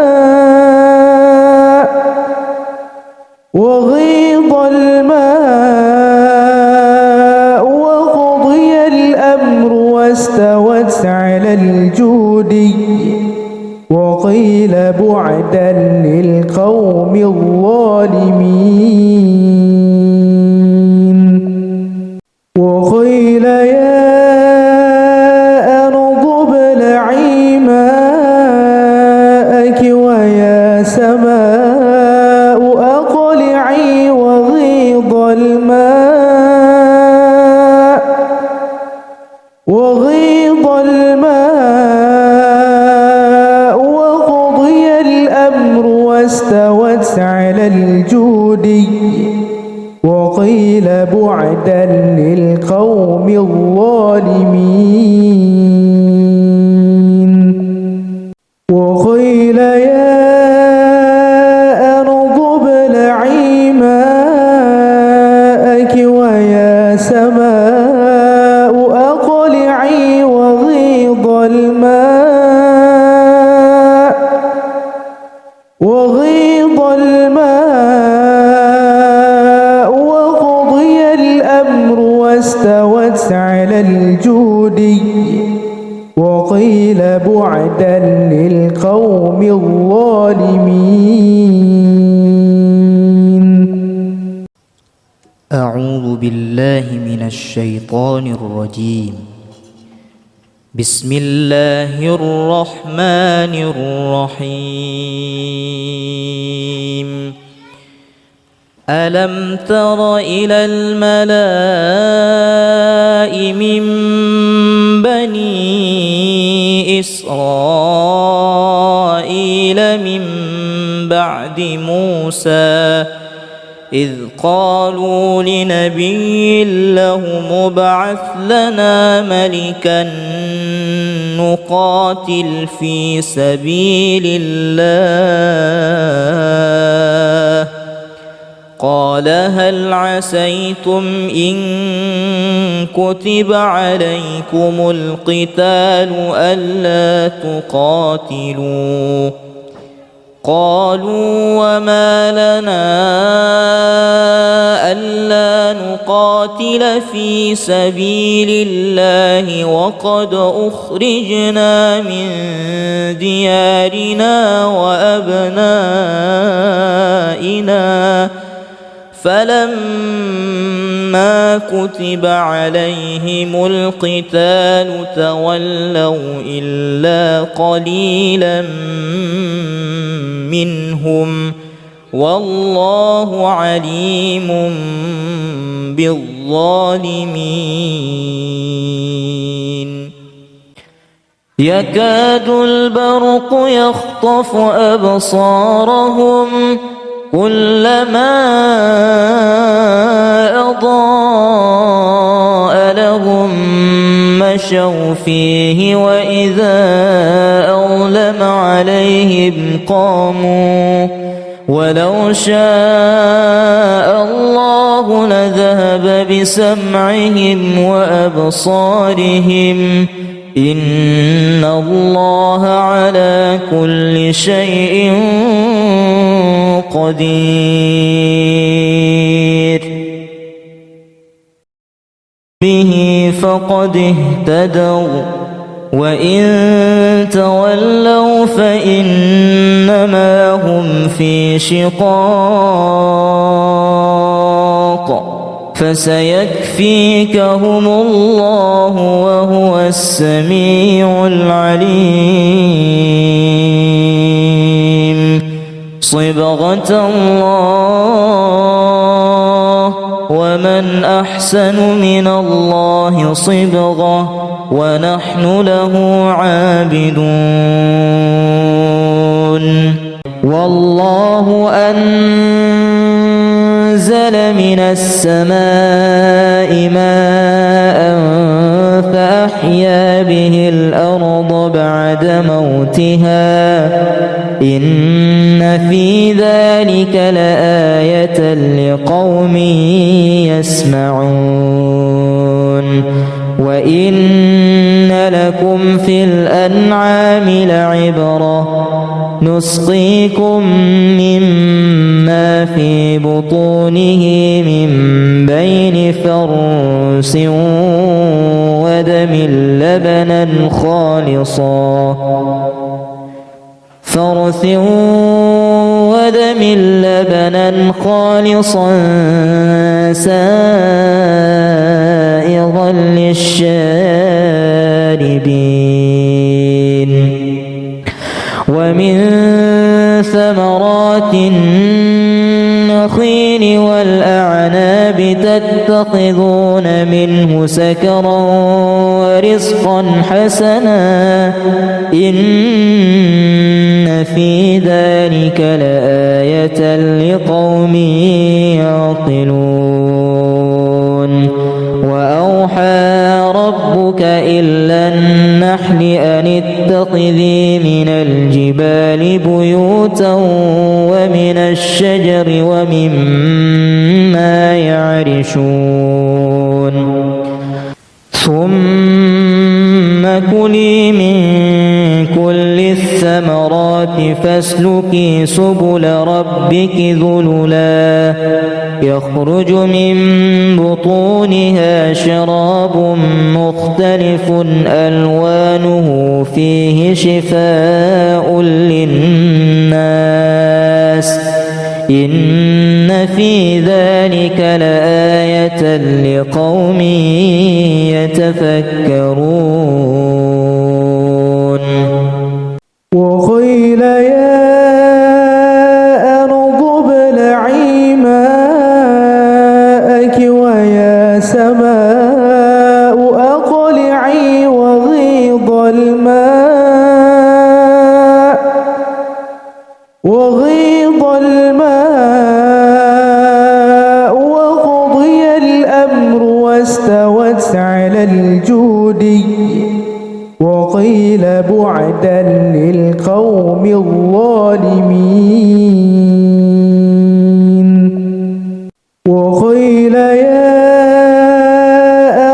وقضي الأمر واستوت على الجودي وقيل بعدا للقوم الظالمين وقيل يا أرض ابلعي ماءك ويا سماء أقلعي وغيض الماء وقضي الأمر واستوت على الجودي وقيل بعدا للقوم الظالمين وقيل يا أرض ابلعي ماءك ويا سماء أقلعي وغيض الماء وقضي الأمر واستوت على الجودي وقيل بعدا للقوم الظالمين أعوذ بالله من الشيطان الرجيم بسم الله الرحمن الرحيم ألم تر إلى الملأ من بني إسرائيل من بعد موسى إذ قالوا لنبي له ابعث لنا ملكا نقاتل في سبيل الله قال هل عسيتم إن كتب عليكم القتال ألا تقاتلوا قالوا وما لنا ألا نقاتل في سبيل الله وقد أخرجنا من ديارنا وأبنائنا فلما كتب عليهم القتال تولوا إلا قليلا منهم والله عليم بالظالمين يكاد البرق يخطف أبصارهم كلما أضاء لهم مشوا فيه وإذا أظلم عليهم قاموا ولو شاء الله لذهب بسمعهم وأبصارهم إن الله على كل شيء قدير به فقد اهتدوا وإن تولوا فإنما هم في شقاق فسيكفيكهم الله وهو السميع العليم صبغة الله ومن أحسن من الله صبغة ونحن له عابدون والله أنزل من السماء ماء فأحيا به الأرض بعد موتها إن في ذلك لآية لقوم يسمعون وإن لكم في الأنعام لعبرة نسقيكم مما في بطونه من بين فرث ودم لبنا خالصا سائغا للشاربين ومن ثمرات النخيل والأعناب تتخذون منه سكرا ورزقا حسنا إن في ذلك لآية لقوم يعقلون وأوحى ربك إلى النحل أن اتخذي من الجبال بيوتا ومن الشجر ومما يعرشون ثم كلي من كل الثمرات فاسلكي سبل ربك ذللا يخرج من بطونها شراب مختلف ألوانه فيه شفاء للناس إن في ذلك لآية لقوم يتفكرون وقيل يا أرض ابلعي ماءك ويا سماء أقلعي وغيض الماء وقضي الأمر واستوت على الجودي وقيل بعدا للقوم الظالمين وقيل يا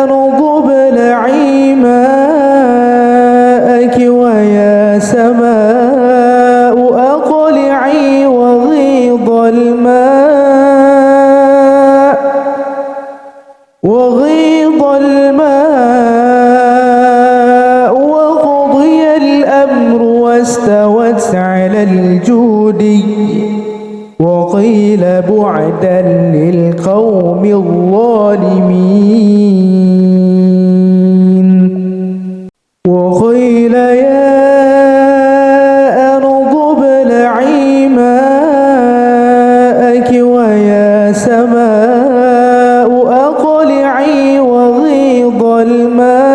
أرض ابلعي ماءك ويا سماء أقلعي وغيض الماء وقضي الأمر واستوت على الجودي وقيل بعدا للقوم الظالمين وقيل يا أرض ابلعي ماءك ويا سماء أقلعي وغيض الماء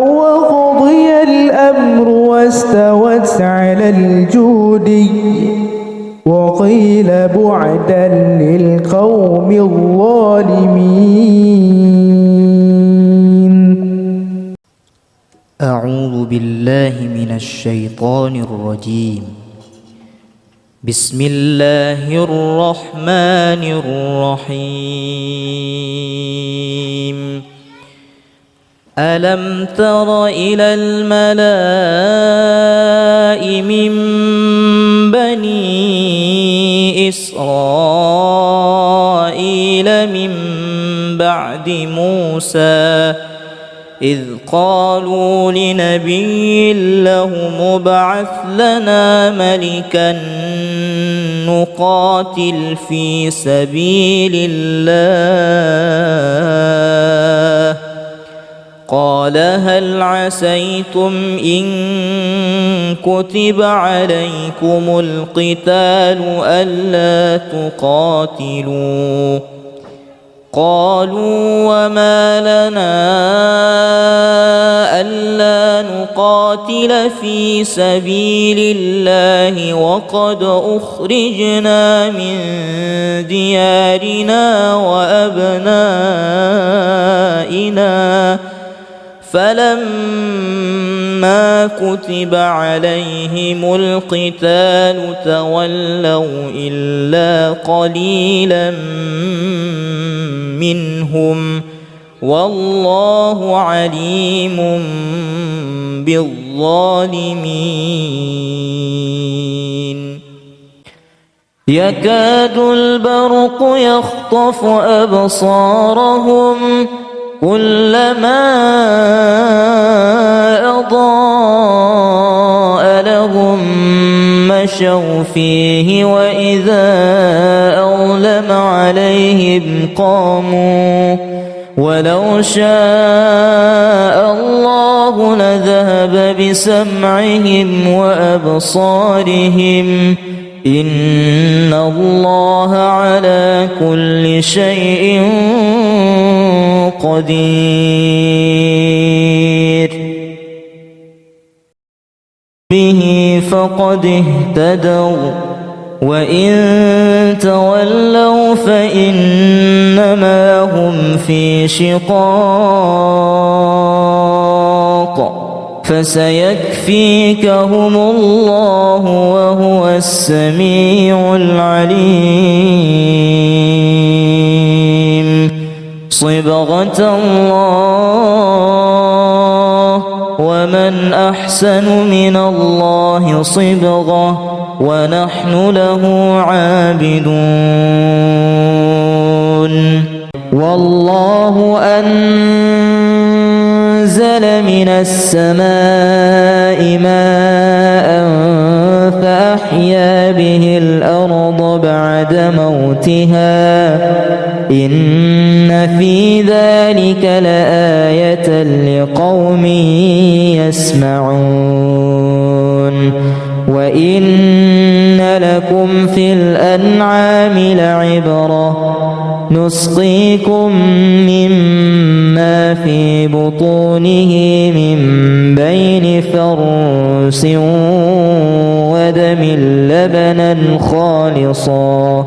وقضي الأمر واستوت على الجودي وقيل بعدا للقوم الظالمين أعوذ بالله من الشيطان الرجيم بسم الله الرحمن الرحيم ألم تر إلى الملأ من بني إسرائيل من بعد موسى إذ قالوا لنبي له ابعث لنا ملكا نقاتل في سبيل الله قال هل عسيتم إن كتب عليكم القتال ألا تقاتلوا قالوا وما لنا ألا نقاتل في سبيل الله وقد أخرجنا من ديارنا وأبنائنا فلما كتب عليهم القتال تولوا إلا قليلا منهم والله عليم بالظالمين يكاد البرق يخطف أبصارهم كلما أضاء لهم مشوا فيه وإذا أظلم عليهم قاموا ولو شاء الله لذهب بسمعهم وأبصارهم إن الله على كل شيء قدير به فقد اهتدوا وإن تولوا فإنما هم في شقاق فسيكفيكهم الله وهو السميع العليم صبغة الله ومن أحسن من الله صبغة ونحن له عابدون والله أنزل من السماء ماء فأحيا به الأرض بعد موتها إن في ذلك لآية لقوم يسمعون وإن لكم في الأنعام لعبرة نسقيكم مما في بطونه من بين فرث ودم لبنا خالصا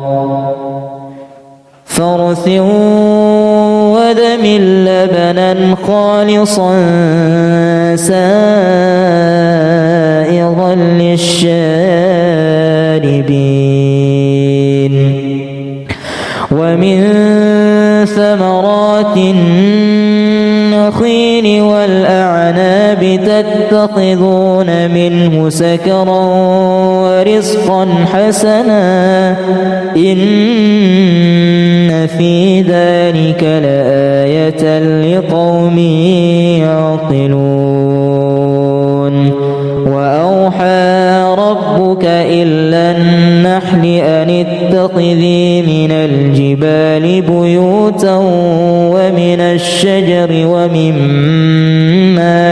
سائغا للشاربين ومن ثمرات النخيل والأعناب تتخذون منه سكرا ورزقا حسنا إن في ذلك لآية لقوم يعقلون وأوحى ربك إلى النحل أن اتخذي من الجبال بيوتا ومن الشجر ومما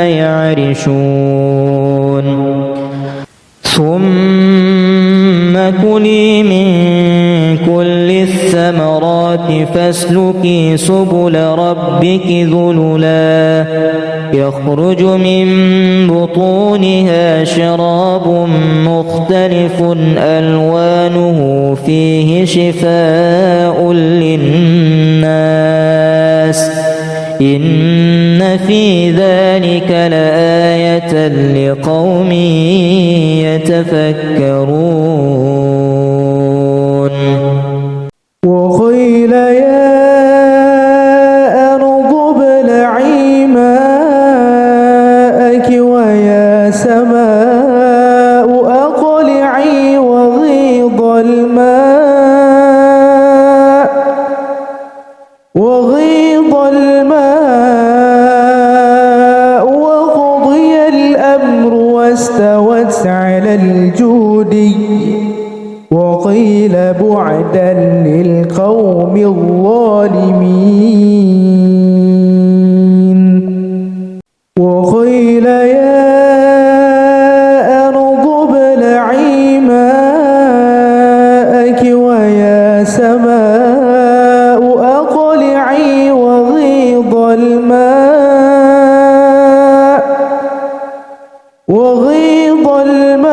يعرشون ثم كلي من كل الثمرات فاسلكي سبل ربك ذللا يخرج من بطونها شراب مختلف ألوانه فيه شفاء للناس إن في ذلك لآية لقوم يتفكرون وقيل يا أرض ابلعي ماءك ويا سماء أقلعي وغيض الماء وقضي الأمر واستوت على الجودي وقيل بعدا للقوم الظالمين وغيض الماء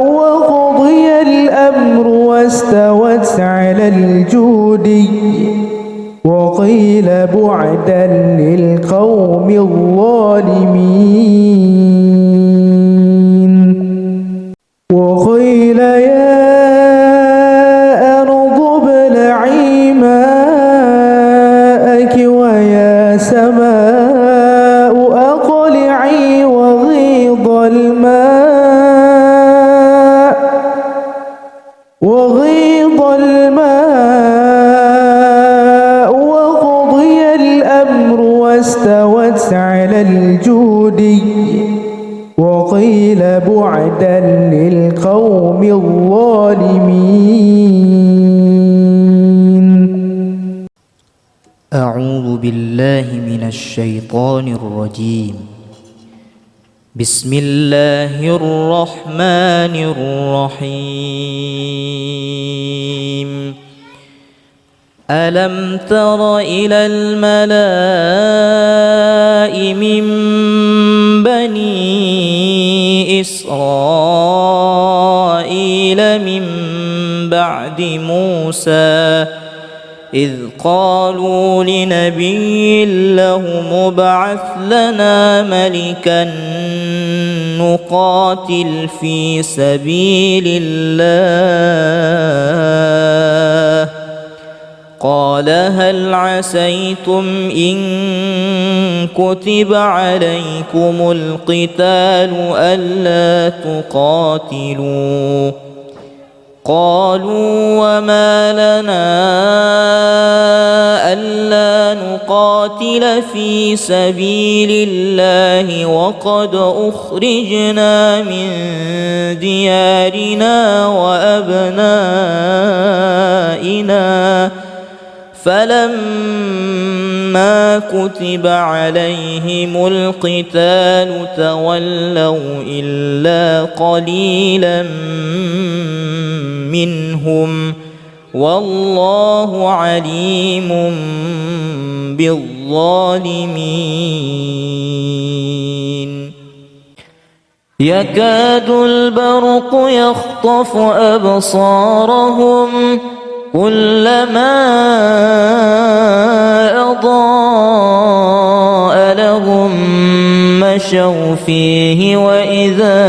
وقضي الأمر واستوت على الجودي وقيل بعدا للقوم الظالمين وقيل يا أرض ابلعي ماءك ويا سماء أقلعي وغيض الماء وقضي الأمر واستوت على الجودي وقيل بعدا للقوم الظالمين. أعوذ بالله من الشيطان الرجيم. بسم الله الرحمن الرحيم. ألم تر إلى الملأ من بني إسرائيل من بعد موسى إذ قالوا لنبي له ابعث لنا ملكا نقاتل في سبيل الله قال هل عسيتم إن كتب عليكم القتال ألا تقاتلوا قالوا وما لنا ألا نقاتل في سبيل الله وقد أخرجنا من ديارنا وأبنائنا فلما كتب عليهم القتال تولوا إلا قليلا منهم والله عليم بالظالمين. يكاد البرق يخطف أبصارهم كلما أضاء لهم مشوا فيه وإذا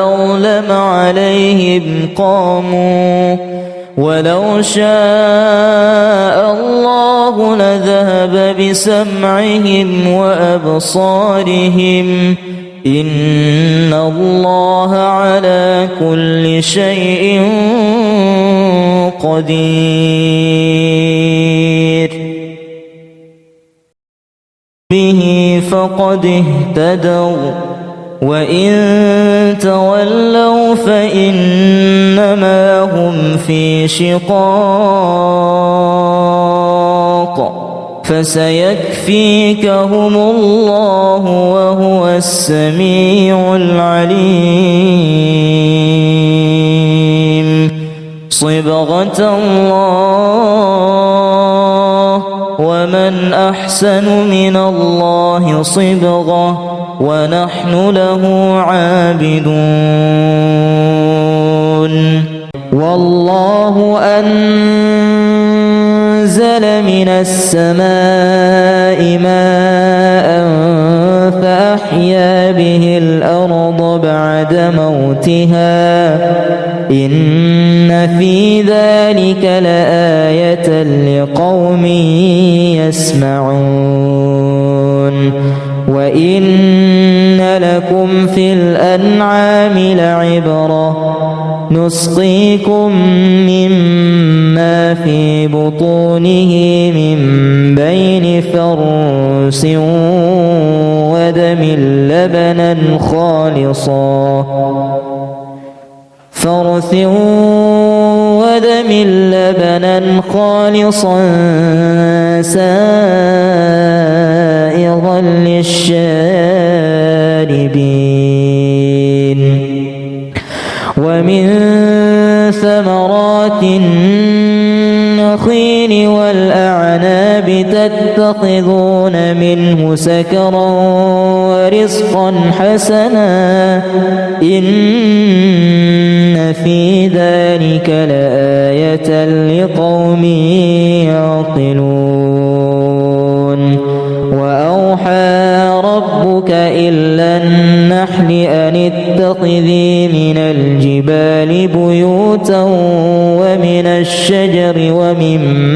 أظلم عليهم قاموا ولو شاء الله لذهب بسمعهم وأبصارهم إن الله على كل شيء قدير. به فقد اهتدوا وإن تولوا فإنما هم في شقاق فسيكفيكهم الله وهو السميع العليم. صبغة الله ومن أحسن من الله صبغة ونحن له عابدون. والله أنزل من السماء ماء فأحيا به الأرض بعد موتها إن في ذلك لآية لقوم يسمعون. وإن لكم في الأنعام لعبرة نسقيكم مما في بطونه من بين فرث ودم لبنا خالصا سائغا للشاربين ومن ثمرات النخيل والأعناب بتتخذون منه سكرا ورزقا حسنا إن في ذلك لآية لقوم يعقلون وأوحى ربك إلى النحل أن اتخذي من الجبال بيوتا ومن الشجر ومما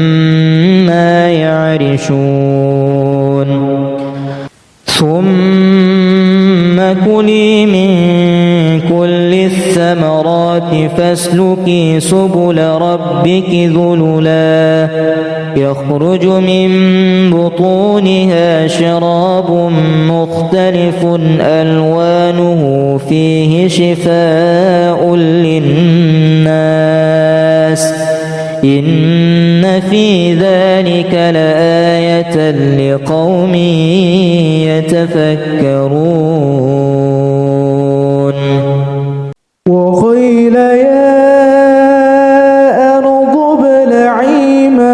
يعرشون ثم كلي من كل الثمرات فاسلكي سبل ربك ذللا يخرج من بطونها شراب مختلف ألوانه فيه شفاء للناس إن في ذلك لآية لقوم يتفكرون وقيل يا أرض ابلعي ماءك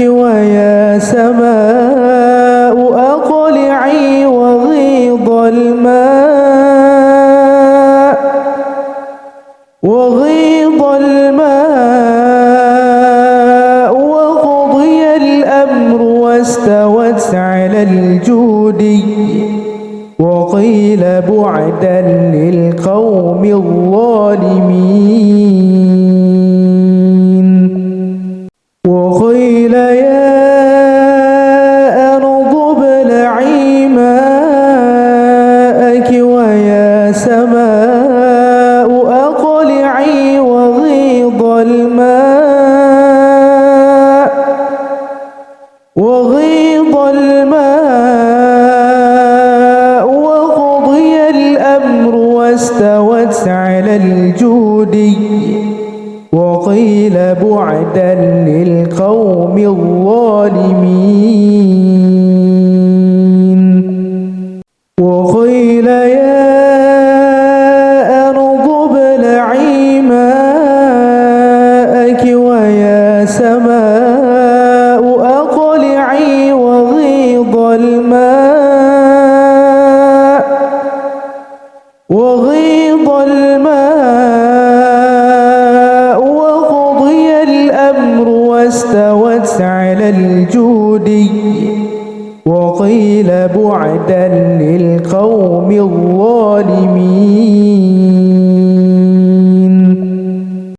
ويا سماء أقلعي وغيض الماء وقضي الأمر واستوت على الجودي وقيل بعدا للقوم الظالمين وقيل يا أرض ابلعي ماءك ويا سماء أقلعي وغيض الماء وقضي الأمر واستوت على الجودي وقيل بعدا للقوم الظالمين وقيل يا أرض ابلعي ماءك ويا سماء أقلعي وغيض الماء وقضي الأمر واستوت على الجودي وقيل بعدا للقوم الظالمين